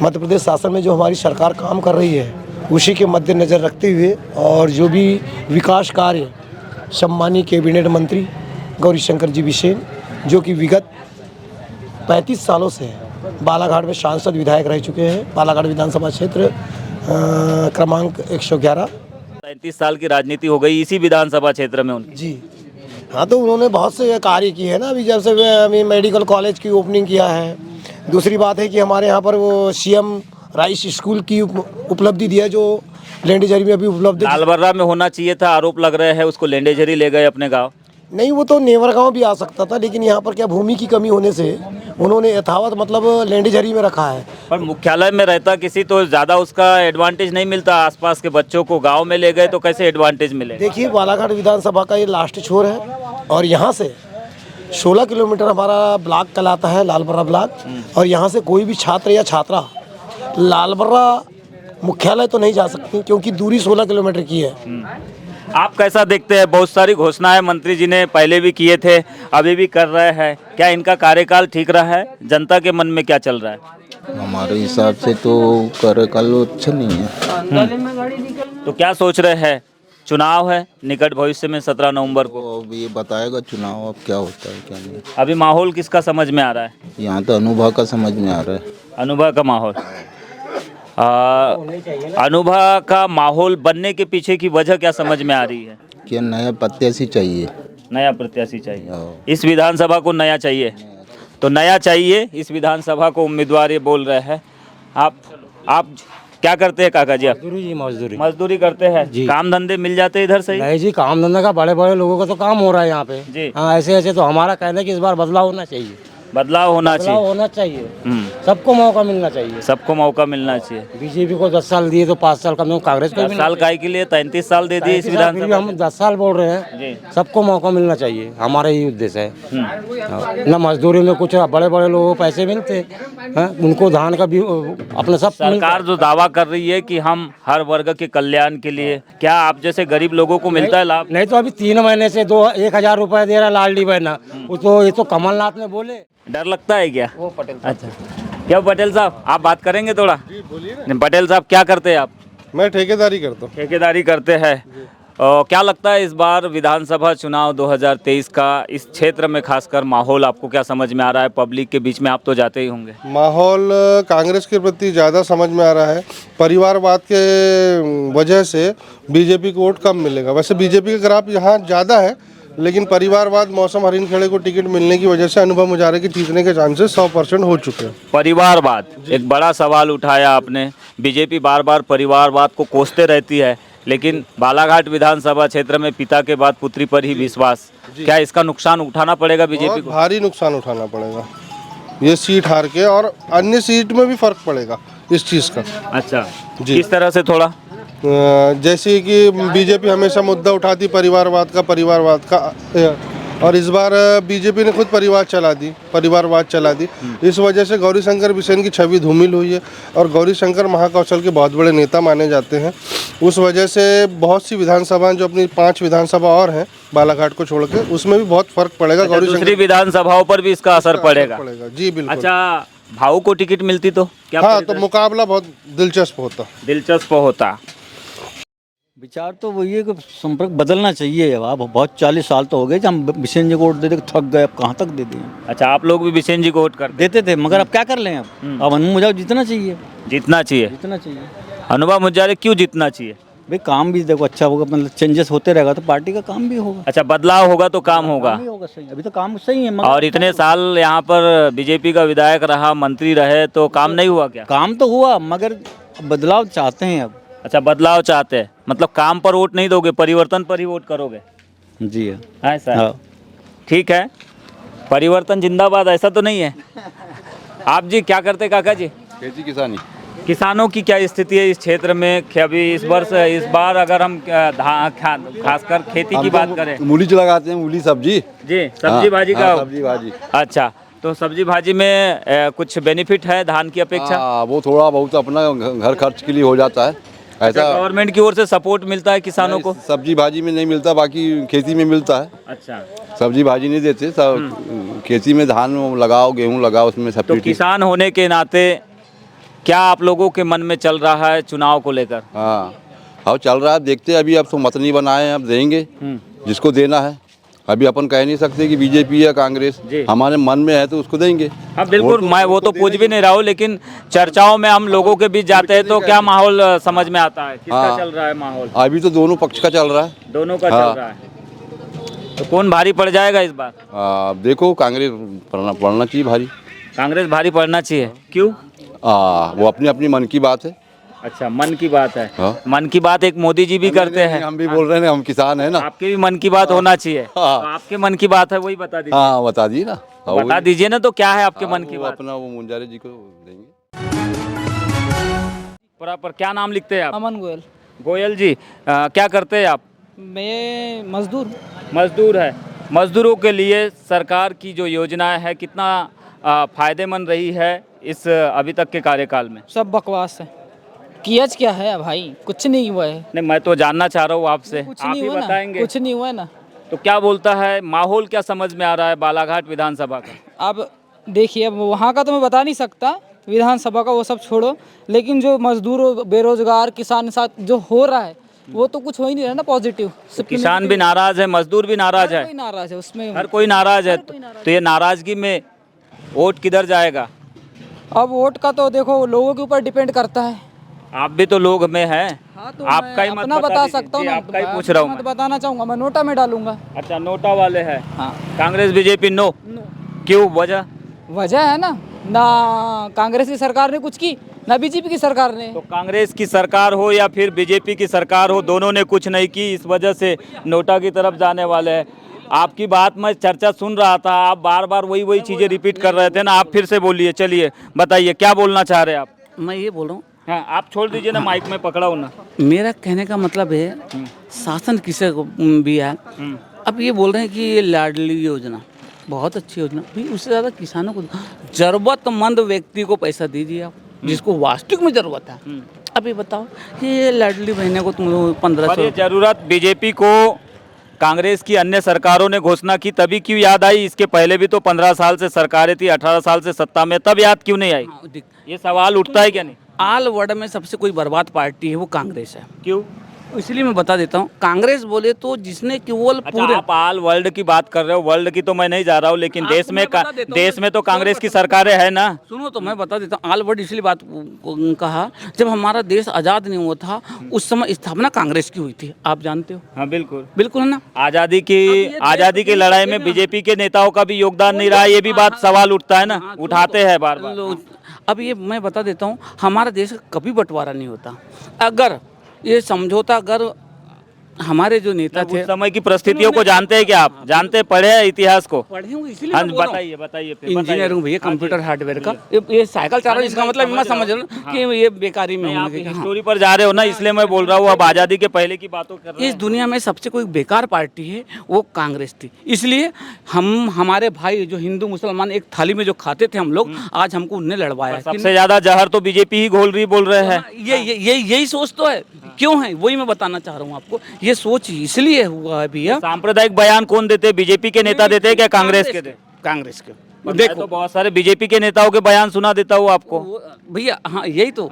मध्य प्रदेश शासन में जो हमारी सरकार काम कर रही है, उसी के मद्देनज़र रखते हुए और जो भी विकास कार्य सम्मानीय कैबिनेट मंत्री गौरीशंकर जी बिसेन, जो कि विगत 35 सालों से बालाघाट में सांसद विधायक रह चुके हैं, बालाघाट विधानसभा क्षेत्र क्रमांक 111। 35 साल की राजनीति हो गई इसी विधानसभा क्षेत्र में उनकी। जी हाँ, तो उन्होंने बहुत से कार्य किए हैं ना। अभी जब से अभी मेडिकल कॉलेज की ओपनिंग किया है। दूसरी बात है कि हमारे यहाँ पर वो सीएम राइस स्कूल की उपलब्धि दी है, जो लेंडेझरी में अभी उपलब्ध है। लालबर्रा में होना चाहिए था, आरोप लग रहे हैं उसको लेंडेझरी ले गए अपने गाँव। नहीं, वो तो नेवरगांव भी आ सकता था, लेकिन यहाँ पर क्या भूमि की कमी होने से उन्होंने यथावत मतलब लैंडीझरी में रखा है। पर मुख्यालय में रहता किसी तो ज़्यादा उसका एडवांटेज नहीं मिलता, आसपास के बच्चों को गांव में ले गए तो कैसे एडवांटेज मिले? देखिए, बालाघाट विधानसभा का ये लास्ट छोर है और यहाँ से 16 किलोमीटर हमारा ब्लॉक कहलाता है, लालबर्रा ब्लॉक। और यहाँ से कोई भी छात्र या छात्रा लालबर्रा मुख्यालय तो नहीं जा सकती, क्योंकि दूरी 16 किलोमीटर की है। आप कैसा देखते हैं? बहुत सारी घोषणाएं मंत्री जी ने पहले भी किए थे, अभी भी कर रहे हैं, क्या इनका कार्यकाल ठीक रहा है? जनता के मन में क्या चल रहा है? हमारे हिसाब से तो कार्यकाल अच्छा नहीं है। तो क्या सोच रहे हैं? चुनाव है निकट भविष्य में 17 नवंबर को, अब ये बताएगा चुनाव अब क्या होता है क्या नहीं। अभी माहौल किसका समझ में आ रहा है? यहाँ तो अनुभव का समझ में आ रहा है। अनुभव का माहौल। अनुभव का माहौल बनने के पीछे की वजह क्या समझ में आ रही है? क्या नया प्रत्याशी चाहिए। नया प्रत्याशी चाहिए, इस विधानसभा को नया चाहिए, तो नया चाहिए इस विधानसभा को उम्मीदवार ये बोल रहे हैं। आप क्या करते हैं काका जी? आप मजदूरी करते हैं जी। काम धंधे मिल जाते हैं इधर से? नहीं जी, काम धंधा का बड़े बड़े लोगों का तो काम हो रहा है यहाँ पे जी। हाँ, ऐसे तो हमारा कहना है कि इस बार बदलाव होना चाहिए। बदलाव होना चाहिए। सबको मौका मिलना चाहिए। सबको मौका मिलना चाहिए। बीजेपी को 10 साल दिए तो 5 साल कम, कांग्रेस को 10 साल काय के लिए 33 साल दे दिए इस विधानसभा। हम 10 साल बोल रहे हैं, सबको मौका मिलना चाहिए, हमारा यही उद्देश्य है। न मजदूरी में कुछ बड़े बड़े लोगों को पैसे मिलते हैं, उनको धान का भी अपने सब। सरकार जो दावा कर रही है कि हम हर वर्ग के कल्याण के लिए, क्या आप जैसे गरीब लोगों को मिलता है लाभ? नहीं, तो अभी 3 महीने से 1,000 रुपए दे रहा है लाडली बहना, तो ये तो कमलनाथ ने बोले। डर लगता है क्या? वो पटेल। अच्छा, क्या पटेल साहब आप बात करेंगे थोड़ा? जी बोलिए। पटेल साहब क्या करते हैं आप? मैं ठेकेदारी करता हूँ। ठेकेदारी करते हैं। क्या लगता है इस बार विधानसभा चुनाव 2023 का इस क्षेत्र में खासकर माहौल आपको क्या समझ में आ रहा है? पब्लिक के बीच में आप तो जाते ही होंगे। माहौल कांग्रेस के प्रति ज़्यादा समझ में आ रहा है। परिवारवाद के वजह से बीजेपी को वोट कम मिलेगा। वैसे बीजेपी का ग्राफ यहाँ ज़्यादा है, लेकिन परिवारवाद मौसम हरिनखेड़े को टिकट मिलने की वजह से अनुभव मुजारे के जीतने के चांसेस 100% हो चुके हैं। परिवारवाद एक बड़ा सवाल उठाया आपने। बीजेपी बार बार परिवारवाद को कोसते रहती है, लेकिन बालाघाट विधानसभा क्षेत्र में पिता के बाद पुत्री पर ही विश्वास, क्या इसका नुकसान उठाना पड़ेगा बीजेपी को? भारी नुकसान उठाना पड़ेगा ये सीट हार के, और अन्य सीट में भी फर्क पड़ेगा इस चीज़ का। अच्छा जी, किस तरह से? थोड़ा जैसे कि बीजेपी हमेशा मुद्दा उठाती परिवारवाद का, और इस बार बीजेपी ने खुद परिवारवाद चला दी। इस वजह से गौरीशंकर बिसेन की छवि धूमिल हुई है, और गौरीशंकर महाकौशल के बहुत बड़े नेता माने जाते हैं। उस वजह से बहुत सी विधानसभाएं, जो अपनी 5 विधानसभा और हैं बालाघाट को छोड़ के, उसमें भी बहुत फर्क पड़ेगा। अच्छा, दूसरी विधानसभाओं पर भी इसका असर पड़ेगा? जी बिल्कुल। अच्छा, भाऊ को टिकट मिलती तो क्या? हाँ, तो मुकाबला बहुत दिलचस्प होता। विचार तो वही है कि संपर्क बदलना चाहिए। अब बहुत 40 साल तो हो गए, जब हम बिसेन जी को वोट देते थक गए, अब कहाँ तक दे दें। अच्छा, आप लोग भी बिसेन जी को वोट कर देते थे, मगर अब क्या कर लें? अब अनुभव मुझारे जीतना चाहिए। जीतना चाहिए। अनुभव मुझारे क्यों जीतना चाहिए? भाई काम भी देखो अच्छा होगा, मतलब चेंजेस होते रहेगा तो पार्टी का काम भी होगा। अच्छा, बदलाव होगा तो काम होगा। सही, अभी तो काम सही है। और इतने साल यहाँ पर बीजेपी का विधायक रहा, मंत्री रहे, तो काम नहीं हुआ क्या? काम तो हुआ, मगर बदलाव चाहते हैं अब। अच्छा, बदलाव चाहते हैं, मतलब काम पर वोट नहीं दोगे, परिवर्तन पर ही वोट करोगे? जी हाँ सर, ठीक है। परिवर्तन जिंदाबाद, ऐसा तो नहीं है। आप जी क्या करते काका जी? खेती किसानी। किसानों की क्या स्थिति है इस क्षेत्र में? अभी इस बार अगर हम खासकर खेती की बात करें, मूली लगाते हैं, मूली सब्जी जी, सब्जी भाजी का। सब्जी भाजी। अच्छा, तो सब्जी भाजी में कुछ बेनिफिट है धान की अपेक्षा? वो थोड़ा बहुत अपना घर खर्च के लिए हो जाता है। ऐसा गवर्नमेंट की ओर से सपोर्ट मिलता है किसानों को? सब्जी भाजी में नहीं मिलता, बाकी खेती में मिलता है। अच्छा, सब्जी भाजी नहीं देते, सब खेती में धान लगाओ, गेहूं लगाओ, उसमें सब। तो किसान होने के नाते क्या आप लोगों के मन में चल रहा है चुनाव को लेकर? हाँ, चल रहा है, देखते हैं। अभी अब तो मत नहीं बनाए हैं, अब देंगे जिसको देना है। अभी अपन कह नहीं सकते कि बीजेपी या कांग्रेस, हमारे मन में है तो उसको देंगे। हाँ बिल्कुल, मैं वो तो पूछ भी नहीं रहा हूँ, लेकिन चर्चाओं में हम लोगों के बीच जाते हैं तो क्या माहौल समझ में आता है? किसका चल रहा है माहौल? अभी तो दोनों पक्ष का चल रहा है। दोनों का चल रहा है, तो कौन भारी पड़ जाएगा इस बार? देखो, कांग्रेस पड़ना चाहिए भारी। कांग्रेस भारी पड़ना चाहिए, क्यों? वो अपनी अपनी मन की बात है। अच्छा, मन की बात है। हाँ। मन की बात एक मोदी जी भी करते हैं। हम भी बोल रहे हैं, हम किसान है ना। आपके भी मन की बात होना चाहिए। तो आपके मन की बात है वही बता दीजिए। हाँ बता दिए ना। बता दीजिए ना, तो क्या है आपके मन की बात? अपना वो मुंजारे जी को देंगे। पर क्या नाम लिखते हैं आप? अमन गोयल। गोयल जी, क्या करते हैं आप? मैं मजदूर। मजदूर है। मजदूरों के लिए सरकार की जो योजनाएं है कितना फायदेमंद रही है इस अभी तक के कार्यकाल में? सब बकवास है। कियाज क्या है भाई, कुछ नहीं हुआ है। नहीं, मैं तो जानना चाह रहा हूँ आपसे, कुछ आप नहीं ही हुआ बताएंगे। कुछ नहीं हुआ ना। तो क्या बोलता है माहौल, क्या समझ में आ रहा है बालाघाट विधानसभा का? अब देखिए, अब वहाँ का तो मैं बता नहीं सकता, विधानसभा का वो सब छोड़ो, लेकिन जो मजदूर, बेरोजगार, किसान के साथ जो हो रहा है वो तो कुछ हो ही नहीं रहा ना पॉजिटिव। तो किसान भी नाराज है, मजदूर भी नाराज है, कोई नाराज है उसमें, हर कोई नाराज है। तो ये नाराजगी में वोट किधर जाएगा? अब वोट का तो देखो लोगों के ऊपर डिपेंड करता है। आप भी तो लोग में हैं। हाँ, तो आपका ही मत अपना बता दीजिए। सकता हूँ जी, ना, आपका ही पूछ रहा हूँ मत मैं। बताना चाहूँगा, मैं नोटा में डालूंगा। अच्छा, नोटा वाले हैं। हाँ। Congress BJP no. क्यों, वजह? वजह है ना कांग्रेस की सरकार ने कुछ की, ना बीजेपी की सरकार ने। तो कांग्रेस की सरकार हो या फिर बीजेपी की सरकार हो, दोनों ने कुछ नहीं की, इस वजह से नोटा की तरफ जाने वाले हैं। आपकी बात मैं चर्चा सुन रहा था, आप बार बार वही चीज़ें रिपीट कर रहे थे ना। आप फिर से बोलिए, चलिए बताइए क्या बोलना चाह रहे हैं आप? मैं ये बोल रहा हूँ। हाँ, आप छोड़ दीजिए ना, माइक में पकड़ा हो ना। मेरा कहने का मतलब है शासन किसे को भी है। अब ये बोल रहे हैं कि ये लाडली योजना बहुत अच्छी योजना, भी उससे ज़्यादा किसानों को, ज़रूरतमंद व्यक्ति को पैसा दीजिए आप, जिसको वास्तविक में ज़रूरत है। अब ये बताओ कि ये लाडली बहने को तुम 1500। जरूरत बीजेपी को कांग्रेस की अन्य सरकारों ने घोषणा की तभी क्यों याद आई? इसके पहले भी तो 15 साल से सरकारें थी, 18 साल से सत्ता में, तब याद क्यों नहीं आई? ये सवाल उठता है क्या नहीं? ऑल वर्ल्ड में सबसे कोई बर्बाद पार्टी है वो कांग्रेस है। क्यों? इसलिए मैं बता देता हूँ, कांग्रेस बोले तो जिसने केवल पूरे। आप ऑल वर्ल्ड की बात कर रहे हो, वर्ल्ड की तो मैं नहीं जा रहा हूँ, लेकिन देश में तो कांग्रेस की सरकारें है ना। सुनो तो मैं बता देता हूँ, ऑल वर्ल्ड इसलिए बात कहा, जब हमारा देश आज़ाद नहीं हुआ था उस समय स्थापना कांग्रेस की हुई थी, आप जानते हो। हाँ बिल्कुल बिल्कुल ना। आज़ादी की लड़ाई में बीजेपी के नेताओं का भी योगदान नहीं रहा, ये भी बात सवाल उठता है ना, उठाते हैं बार बार। अब ये मैं बता देता हूँ, हमारा देश कभी बंटवारा नहीं होता। अगर ये समझौता, अगर हमारे जो नेता थे, उस समय की परिस्थितियों को जानते हैं क्या आप? जानते, पढ़े हैं इतिहास को? पढ़े हूँ, इसीलिए मैं बोल रहा हूँ। बताइए इंजीनियर हूँ भैया, कंप्यूटर हार्डवेयर का। ये साइकिल चला रहा हूँ, इसका मतलब मैं समझ रहा हूँ कि ये बेकारी में हूँ। हिस्टोरी पर जा रहे हो ना, इसलिए मैं बोल रहा हूँ। अब आज़ादी के पहले की बातों कर रहे हैं। इस दुनिया में सबसे कोई बेकार पार्टी है वो कांग्रेस थी। इसलिए हमारे भाई जो हिंदू मुसलमान एक थाली में जो खाते थे हम लोग, आज हमको उनने लड़वाया। सबसे ज्यादा जहर तो बीजेपी ही घोल रही बोल रहे हैं। यही सोच तो है, क्यों है वही मैं बताना चाह रहा हूँ आपको। ये सोच इसलिए हुआ है भैया। सांप्रदायिक बयान कौन देते? बीजेपी के नेता देते हैं क्या कांग्रेस के? कांग्रेस के। देखो तो बहुत सारे बीजेपी के नेताओं के बयान सुना देता हूँ आपको भैया। हाँ, यही तो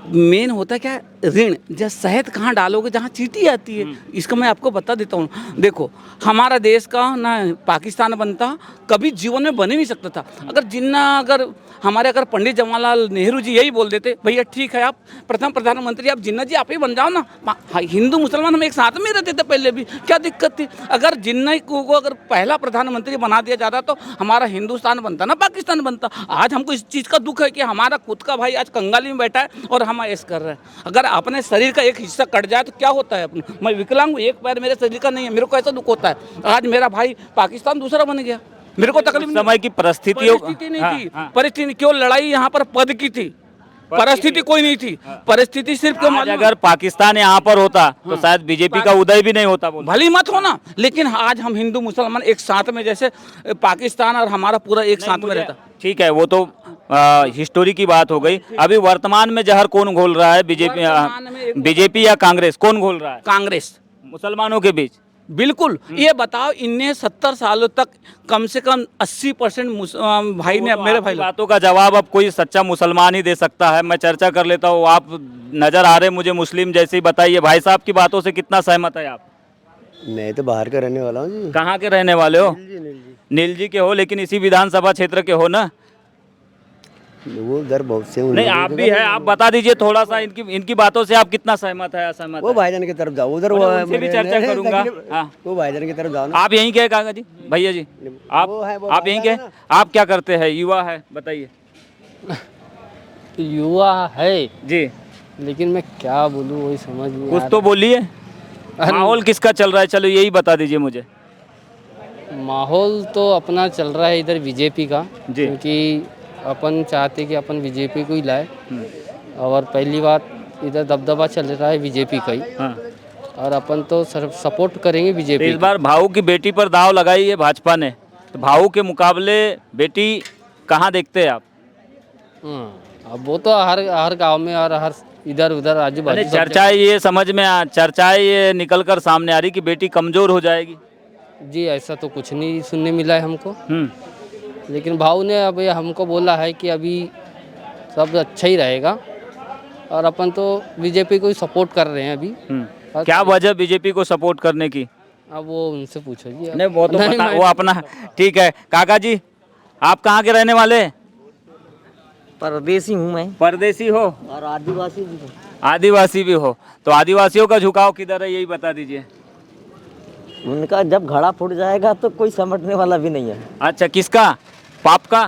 मेन होता है क्या, ऋण जब शहद कहाँ डालोगे जहाँ चींटी आती है। इसका मैं आपको बता देता हूँ। देखो, हमारा देश का ना पाकिस्तान बनता, कभी जीवन में बन ही नहीं सकता था अगर हमारे पंडित जवाहरलाल नेहरू जी यही बोल देते, भैया ठीक है आप प्रथम प्रधानमंत्री आप जिन्ना जी आप ही बन जाओ ना। हिंदू मुसलमान हम एक साथ में रहते थे पहले भी, क्या दिक्कत थी? अगर जिन्ना को अगर पहला प्रधानमंत्री बना दिया जाता तो हमारा हिंदुस्तान बनता ना पाकिस्तान बनता। आज हमको इस चीज़ का दुख है कि हमारा खुद का भाई आज कंगाली में बैठा है और हम ऐसा कर रहे हैं। अगर अपने शरीर का एक हिस्सा कट जाए तो क्या होता है? अपने मैं विकलांग हूँ, एक पैर मेरे शरीर का नहीं है, मेरे को ऐसा दुख होता है। आज मेरा भाई पाकिस्तान दूसरा बन गया, मेरे को तकलीफ समय की परिस्थितियों नहीं थी। परिस्थिति क्यों? लड़ाई यहाँ पर पद की थी, परिस्थिति कोई नहीं थी। परिस्थिति सिर्फ अगर पाकिस्तान यहाँ पर होता तो शायद बीजेपी का उदय भी नहीं होता। भली मत होना, लेकिन आज हम हिंदू मुसलमान एक साथ में, जैसे पाकिस्तान और हमारा पूरा एक साथ में रहता। ठीक है, वो तो हिस्टोरी की बात हो गई। अभी वर्तमान में जहर कौन घोल रहा है? बीजेपी या कांग्रेस? कौन घोल रहा है? कांग्रेस मुसलमानों के बीच। बिल्कुल। ये बताओ, इन्हें 70 सालों तक कम से कम 80% भाई ने मेरे भाई बातों का जवाब अब कोई सच्चा मुसलमान ही दे सकता है। मैं चर्चा कर लेता हूँ, आप नजर आ रहे मुझे मुस्लिम जैसे ही। बताइए भाई साहब की बातों से कितना सहमत है आप? मैं तो बाहर का रहने वाला हूँ जी। कहाँ के रहने वाले हो? नीलजी के हो, लेकिन इसी विधानसभा क्षेत्र के हो ना? वो उधर बहुत से नहीं, आप भी है। आप बता दीजिए थोड़ा सा इनकी बातों से आप कितना सहमत है, असहमत? वो भाईजान की तरफ जाओ, उधर उनसे भी चर्चा करूंगा। हाँ, वो भाईजान की तरफ जाओ ना। आप यहीं के काका जी, भैया जी, आप यहीं के? आप क्या करते हैं? युवा है, बताइए। युवा है जी, लेकिन मैं क्या बोलूँ वही समझ नहीं कुछ आ तो बोलिए। माहौल किसका चल रहा है, चलो यही बता दीजिए मुझे। रहा। माहौल तो अपना चल रहा है इधर बीजेपी का, जी। क्योंकि अपन चाहते कि अपन बीजेपी को ही लाए। और पहली बात इधर दबदबा चल रहा है बीजेपी का ही, हाँ। और अपन तो सपोर्ट करेंगे तो बीजेपी। इस बार भाऊ की बेटी पर दाव लगाई है भाजपा ने, तो भाऊ के मुकाबले बेटी कहाँ देखते हैं आप? अब वो तो हर गांव में और हर इधर उधर आजू बाजू सब चर्चाएं ये समझ में चर्चाएं ये निकल कर सामने आ रही कि बेटी कमजोर हो जाएगी। जगह। जी ऐसा तो कुछ नहीं सुनने मिला है हमको, लेकिन भाऊ ने अब ये हमको बोला है कि अभी सब अच्छा ही रहेगा, और अपन तो बीजेपी को ही सपोर्ट कर रहे हैं अभी। क्या वजह बीजेपी को सपोर्ट करने की? अब वो उनसे पूछो जी। नहीं वो तो नहीं, पता, मैं- वो अपना ठीक है। काका जी, आप कहाँ के रहने वाले? परदेसी हूँ मैं। परदेसी हो और आदिवासी भी हूँ। आदिवासी भी हो, तो आदिवासियों का झुकाव किधर है, यही बता दीजिए। उनका जब घड़ा फूट जाएगा तो कोई समझने वाला भी नहीं है। अच्छा, किसका पाप का?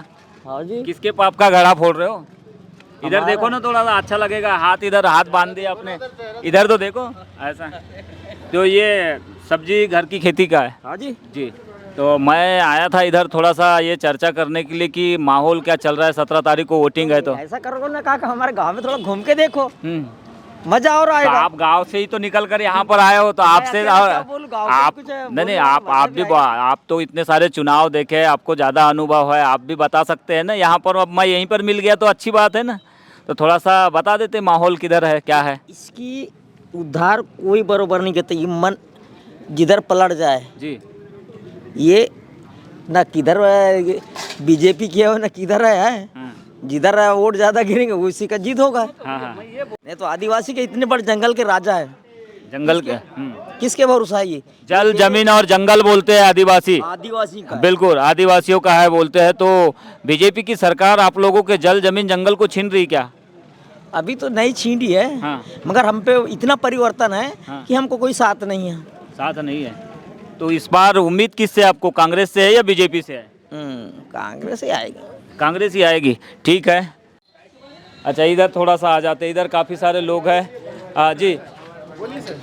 हाँ जी। किसके पाप का घड़ा फोड़ रहे हो? इधर देखो ना, थोड़ा सा अच्छा लगेगा। हाथ इधर, हाथ बांध दिया आपने, इधर तो देखो ऐसा। तो ये सब्जी घर की खेती का है? हाँ जी। जी। तो मैं आया था इधर थोड़ा सा ये चर्चा करने के लिए कि माहौल क्या चल रहा है, 17 तारीख को वोटिंग है। तो ऐसा करो ना काका, हमारे गांव में थोड़ा घूम के देखो, मजा और आएगा। आप गांव से ही तो निकल कर यहाँ पर आए हो, तो आपसे आप नहीं आप तो इतने सारे चुनाव देखे, आपको ज़्यादा अनुभव है, आप भी बता सकते हैं ना। यहाँ पर अब मैं यहीं पर मिल गया तो अच्छी बात है ना, तो थोड़ा सा बता देते माहौल किधर है, क्या है। इसकी उद्धार कोई बरोबर नहीं कहते, ये मन जिधर पलट जाए जी, ये ना किधर बीजेपी की है ना किधर है, जिधर वोट ज्यादा गिरेंगे उसी का जीत होगा। नहीं तो आदिवासी के इतने बड़े जंगल के राजा है, जंगल के किसके भरोसा है ये? जल जमीन और जंगल बोलते हैं आदिवासी। आदिवासी का बिल्कुल आदिवासियों का है बोलते हैं। तो बीजेपी की सरकार आप लोगों के जल जमीन जंगल को छीन रही क्या? अभी तो नहीं छीनी है, मगर हम पे इतना परिवर्तन है कि हमको कोई साथ नहीं है। साथ नहीं है, तो इस बार उम्मीद किससे आपको, कांग्रेस से है या बीजेपी से है? कांग्रेस ही आएगी। कांग्रेस ही आएगी, ठीक है। अच्छा, इधर थोड़ा सा आ जाते, इधर काफ़ी सारे लोग हैं। जी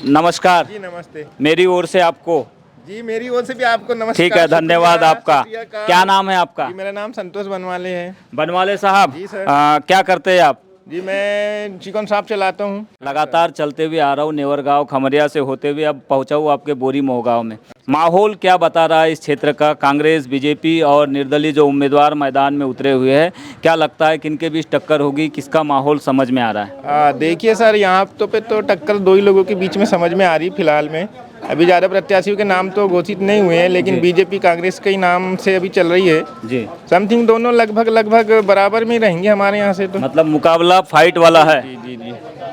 नमस्कार। जी नमस्ते। मेरी ओर से आपको जी, मेरी ओर से भी आपको नमस्कार। ठीक है, धन्यवाद आपका। क्या नाम है आपका? जी, मेरा नाम संतोष बनवाले है। बनवाले साहब, जी सर। क्या करते हैं आप? जी, मैं चिकन शॉप चलाता हूँ। लगातार चलते हुए आ रहा हूँ, नेवरगांव खमरिया से होते हुए अब पहुँचा हूँ आपके बोरी मोहगांव में। माहौल क्या बता रहा है इस क्षेत्र का? कांग्रेस, बीजेपी और निर्दलीय जो उम्मीदवार मैदान में उतरे हुए हैं, क्या लगता है किनके बीच टक्कर होगी, किसका माहौल समझ में आ रहा है? देखिए सर, यहाँ पे तो टक्कर दो ही लोगों के बीच में समझ में आ रही फिलहाल में। अभी ज़्यादा प्रत्याशियों के नाम तो घोषित नहीं हुए हैं, लेकिन बीजेपी कांग्रेस के ही नाम से अभी चल रही है जी। समथिंग दोनों लगभग बराबर में रहेंगे हमारे यहाँ से। तो मतलब मुकाबला फाइट वाला है। जी।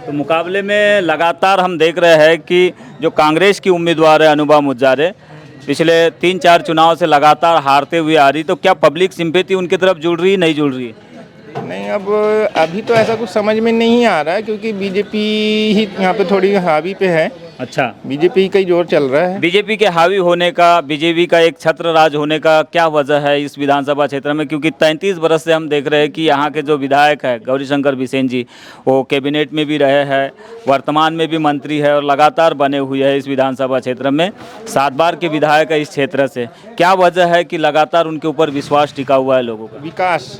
तो मुकाबले में लगातार हम देख रहे हैं कि जो कांग्रेस की उम्मीदवार है अनुभा मुजारे, पिछले 3-4 चुनाव से लगातार हारते हुए आ रही, तो क्या पब्लिक सिंपैथी उनकी तरफ जुड़ रही है, नहीं जुड़ रही है? नहीं, अब अभी तो ऐसा कुछ समझ में नहीं आ रहा है, क्योंकि बीजेपी ही यहाँ पे थोड़ी हावी पे है। अच्छा, बीजेपी का ही जोर चल रहा है। बीजेपी के हावी होने का, बीजेपी का एक छत्र राज होने का क्या वजह है इस विधानसभा क्षेत्र में? क्योंकि 33 बरस से हम देख रहे हैं कि यहाँ के जो विधायक है गौरीशंकर बिसेन जी, वो कैबिनेट में भी रहे हैं, वर्तमान में भी मंत्री है और लगातार बने हुए हैं इस विधानसभा क्षेत्र में। 7 बार के विधायक है इस क्षेत्र से। क्या वजह है कि लगातार उनके ऊपर विश्वास टिका हुआ है लोगों का? विकास,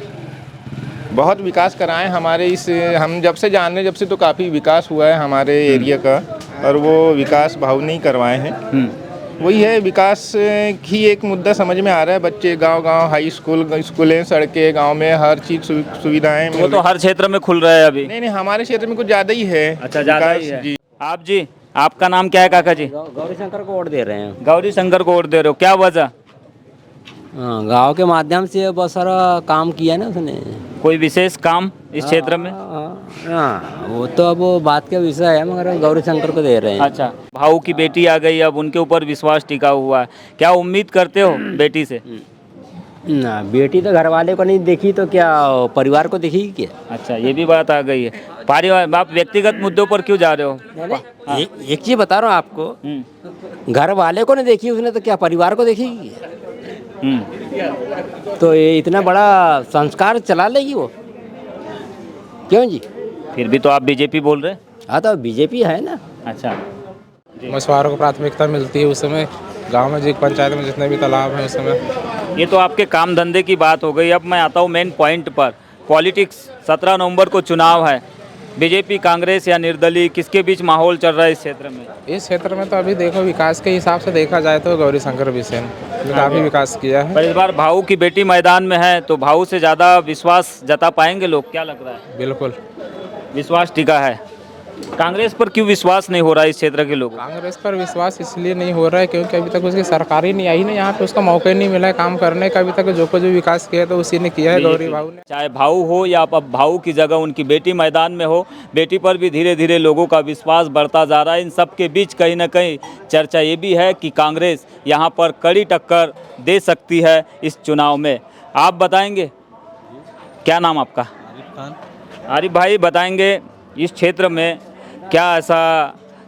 बहुत विकास कराएं हमारे इस, हम जब से जान रहे जब से तो काफ़ी विकास हुआ है हमारे एरिया का, और वो विकास भाव नहीं करवाए हैं। वही है, विकास ही एक मुद्दा समझ में आ रहा है। बच्चे गांव हाई स्कूलें, सड़कें, गांव में हर चीज़ सुविधाएं। वो तो हर क्षेत्र में खुल रहा है अभी। नहीं, हमारे क्षेत्र में कुछ ज़्यादा ही है। अच्छा, ज़्यादा ही है। जी। आप जी, आपका नाम क्या है काका जी? गौरीशंकर को वोट दे रहे हैं। गौरीशंकर को वोट दे रहे हो, क्या वजह? गांव के माध्यम से बहुत सारा काम किया ना उसने। कोई विशेष काम इस क्षेत्र में? वो तो अब वो बात का विषय है, मगर गौरीशंकर को दे रहे हैं। अच्छा, भाऊ की बेटी आ गई, अब उनके ऊपर विश्वास टिका हुआ है, क्या उम्मीद करते हो बेटी से? ना, बेटी तो घर वाले को नहीं देखी तो क्या परिवार को देखी क्या? अच्छा, ये भी बात आ गई है। परिवार, आप व्यक्तिगत मुद्दों पर क्यों जा रहे हो? एक चीज बता रहा हूँ आपको, घर वाले को नहीं देखी उसने तो क्या परिवार को देखेगी? तो ये इतना बड़ा संस्कार चला लेगी वो? क्यों जी? फिर भी तो आप बीजेपी बोल रहे हैं। हाँ तो बीजेपी है ना। अच्छा, मछुआरों को प्राथमिकता मिलती है उस समय, गांव में जी पंचायत में जितने भी तालाब हैं उस समय। ये तो आपके काम धंधे की बात हो गई। अब मैं आता हूँ मेन पॉइंट पर। पॉलिटिक्स, 17 नवंबर को चुनाव है। बीजेपी, कांग्रेस या निर्दलीय, किसके बीच माहौल चल रहा है इस क्षेत्र में? इस क्षेत्र में तो अभी देखो विकास के हिसाब से देखा जाए तो गौरी शंकर बिसेन ने काफ़ी विकास किया है। पर इस बार भाऊ की बेटी मैदान में है, तो भाऊ से ज़्यादा विश्वास जता पाएंगे लोग, क्या लग रहा है? बिल्कुल विश्वास टिका है। कांग्रेस पर क्यों विश्वास नहीं हो रहा है इस क्षेत्र के लोगों? कांग्रेस पर विश्वास इसलिए नहीं हो रहा है क्योंकि अभी तक उसकी सरकार ही नहीं आई ना, यहाँ पे उसका मौका ही नहीं मिला है काम करने का। अभी तक जो विकास किया है तो उसी ने किया है, गौरी भाऊ ने। चाहे भाऊ हो या अब भाऊ की जगह उनकी बेटी मैदान में हो, बेटी पर भी धीरे धीरे लोगों का विश्वास बढ़ता जा रहा है। इन सब के बीच कहीं ना कहीं चर्चा ये भी है कि कांग्रेस यहाँ पर कड़ी टक्कर दे सकती है इस चुनाव में। आप बताएंगे, क्या नाम आपका? आरिफ भाई, बताएंगे इस क्षेत्र में क्या ऐसा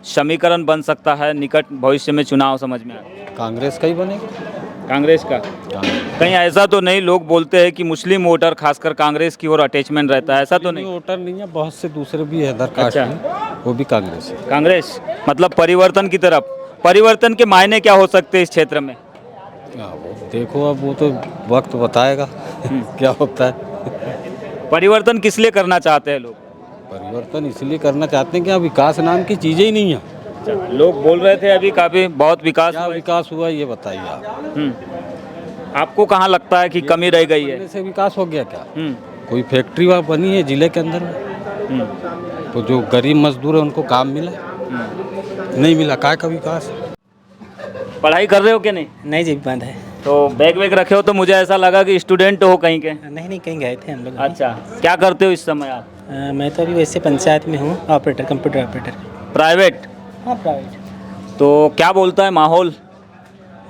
समीकरण बन सकता है निकट भविष्य में चुनाव समझ में आए? कांग्रेस का ही बनेगा। कांग्रेस का? कहीं ऐसा तो नहीं, लोग बोलते हैं कि मुस्लिम वोटर खासकर कांग्रेस की ओर अटैचमेंट रहता है, ऐसा तो नहीं? वोटर नहीं है, बहुत से दूसरे भी है अदर कास्ट में, वो भी कांग्रेस है। कांग्रेस मतलब परिवर्तन की तरफ। परिवर्तन के मायने क्या हो सकते हैं इस क्षेत्र में? देखो अब वो तो वक्त बताएगा क्या होता है। परिवर्तन किस लिए करना चाहते हैं लोग? परिवर्तन इसलिए करना चाहते हैं कि अब विकास नाम की चीज़ें ही नहीं है। लोग बोल रहे थे अभी काफ़ी बहुत विकास क्या विकास हुआ ये बताइए आप। आपको कहाँ लगता है कि कमी रह गई है? से विकास हो गया क्या? कोई फैक्ट्री वहाँ बनी है जिले के अंदर में, तो जो गरीब मजदूर है उनको काम मिला? नहीं मिला। काय का विकास? पढ़ाई कर रहे हो कि नहीं? नहीं जी, बंद है। तो बैग वैग रखे हो तो मुझे ऐसा लगा कि स्टूडेंट हो कहीं के। नहीं, कहीं गए थे हम लोग। अच्छा, क्या करते हो इस समय आप? मैं तो अभी वैसे पंचायत में हूँ, ऑपरेटर, कंप्यूटर ऑपरेटर। प्राइवेट? हाँ, प्राइवेट। तो क्या बोलता है माहौल?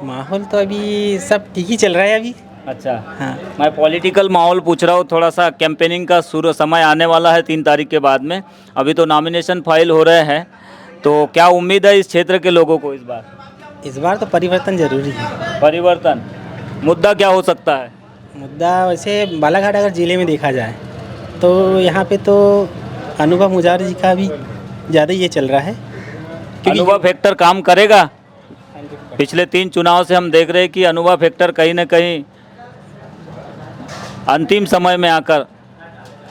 माहौल तो अभी सब ठीक ही चल रहा है अभी। अच्छा, हाँ। मैं पॉलिटिकल माहौल पूछ रहा हूँ, थोड़ा सा कैंपेनिंग का शुरू समय आने वाला है 3 तारीख के बाद में। अभी तो नॉमिनेशन फाइल हो रहे हैं, तो क्या उम्मीद है इस क्षेत्र के लोगों को इस बार? इस बार तो परिवर्तन जरूरी है। परिवर्तन मुद्दा क्या हो सकता है? मुद्दा वैसे बालाघाट अगर जिले में देखा जाए तो यहाँ पे तो अनुभव मुजावर जी का भी ज़्यादा ये चल रहा है। अनुभव फैक्टर काम करेगा? पिछले 3 चुनाव से हम देख रहे हैं कि अनुभव फैक्टर कहीं ना कहीं अंतिम समय में आकर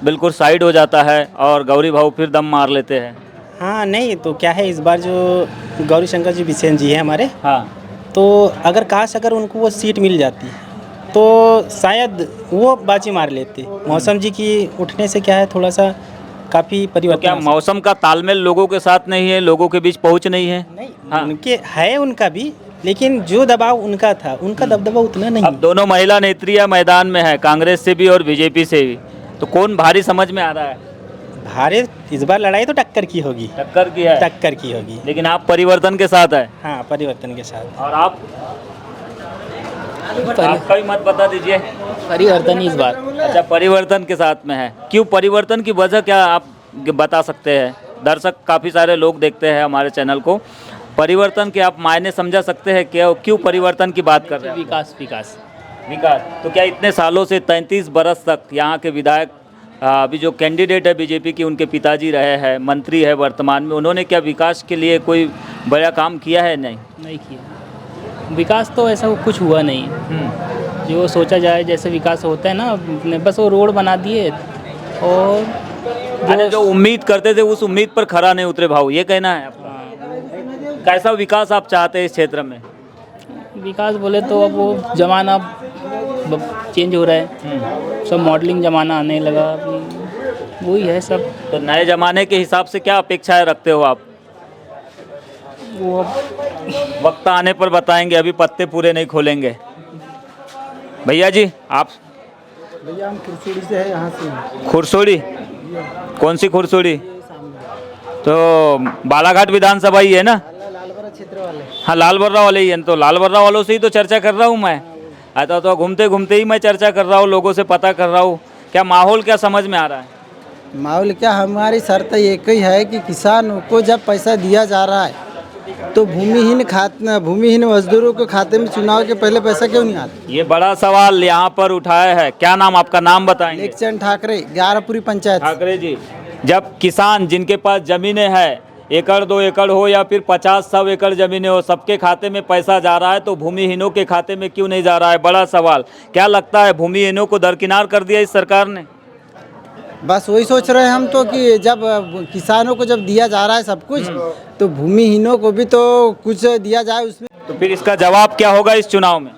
बिल्कुल साइड हो जाता है और गौरी भाऊ फिर दम मार लेते हैं। हाँ, नहीं तो क्या है, इस बार जो गौरी शंकर जी बिसेन जी है हमारे, हाँ, तो अगर उनको वो सीट मिल जाती तो शायद वो बाजी मार लेते। मौसम जी की उठने से क्या है, थोड़ा सा काफ़ी परिवर्तन। तो क्या मौसम का तालमेल लोगों के साथ नहीं है, लोगों के बीच पहुंच नहीं है? नहीं, हाँ। उनके है, उनका भी, लेकिन जो दबाव उनका था, उनका दबदबा उतना नहीं। अब दोनों महिला नेत्रियां मैदान में है, कांग्रेस से भी और बीजेपी से भी, तो कौन भारी समझ में आ रहा है? भारी इस बार लड़ाई तो टक्कर की होगी। टक्कर की है? टक्कर की होगी। लेकिन आप परिवर्तन के साथ है? हाँ, परिवर्तन के साथ। और आप? आपका भी मत बता दीजिए। परिवर्तन इस बार। अच्छा, परिवर्तन के साथ में है। क्यों परिवर्तन की वजह क्या आप बता सकते हैं? दर्शक काफ़ी सारे लोग देखते हैं हमारे चैनल को। परिवर्तन के आप मायने समझा सकते हैं क्या? क्यों परिवर्तन की बात कर रहे हैं? विकास। तो क्या इतने सालों से 33 बरस तक यहाँ के विधायक, अभी जो कैंडिडेट है बीजेपी की, उनके पिताजी रहे हैं, मंत्री है वर्तमान में, उन्होंने क्या विकास के लिए कोई बड़ा काम किया है? नहीं किया। विकास तो ऐसा कुछ हुआ नहीं। जो सोचा जाए जैसे विकास होता है ना, बस वो रोड बना दिए और जो उम्मीद करते थे उस उम्मीद पर खरा नहीं उतरे भाऊ, ये कहना है आपका? कैसा विकास आप चाहते हैं इस क्षेत्र में? विकास बोले तो अब वो ज़माना चेंज हो रहा है, सब मॉडलिंग ज़माना आने लगा, वही है सब। तो नए ज़माने के हिसाब से क्या अपेक्षाएं रखते हो आप? वो वक्त आने पर बताएंगे, अभी पत्ते पूरे नहीं खोलेंगे। भैया जी, आप? भैया हम खुरसोड़ी से है, यहाँ से। खुरसोड़ी? कौन सी खुरसोड़ी? तो बालाघाट विधानसभा ही है ना? लालबर्रा क्षेत्र वाले। हाँ, लालबर्रा वाले ही है। तो लालबर्रा वालों से ही तो चर्चा कर रहा हूँ मैं। आता तो घूमते घूमते ही मैं चर्चा कर रहा हूँ, लोगों से पता कर रहा हूँ। क्या माहौल क्या समझ में आ रहा है? माहौल क्या, हमारी शर्त एक ही है कि किसानों को जब पैसा दिया जा रहा है तो भूमिहीन मजदूरों के खाते में चुनाव के पहले पैसा क्यों नहीं आता? ये बड़ा सवाल यहाँ पर उठाया है। क्या नाम, आपका नाम बताएंगे? लेखचंद ठाकरे, 11 पंचायत। ठाकरे जी, जब किसान जिनके पास जमीनें हैं, एकड़ 2 एकड़ हो या फिर 50-100 एकड़ जमीनें हो, सबके खाते में पैसा जा रहा है, तो भूमिहीनों के खाते में क्यों नहीं जा रहा है? बड़ा सवाल। क्या लगता है भूमिहीनों को दरकिनार कर दिया इस सरकार ने? बस वही सोच रहे हैं हम तो कि जब किसानों को जब दिया जा रहा है सब कुछ, तो भूमिहीनों को भी तो कुछ दिया जाए उसमें। तो फिर इसका जवाब क्या होगा इस चुनाव में?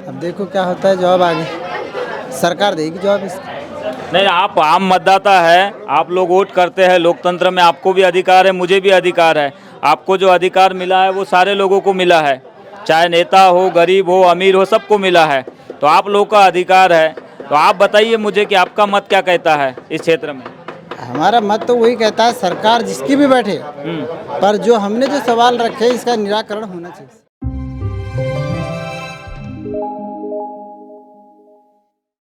अब देखो क्या होता है, जवाब आगे सरकार देगी जवाब इसका। नहीं, आप आम मतदाता है, आप लोग वोट करते हैं, लोकतंत्र में आपको भी अधिकार है, मुझे भी अधिकार है। आपको जो अधिकार मिला है वो सारे लोगों को मिला है, चाहे नेता हो, गरीब हो, अमीर हो, सबको मिला है। तो आप लोगों का अधिकार है। तो आप बताइए मुझे कि आपका मत क्या कहता है इस क्षेत्र में? हमारा मत तो वही कहता है सरकार जिसकी भी बैठे, पर जो हमने जो सवाल रखे इसका निराकरण होना चाहिए।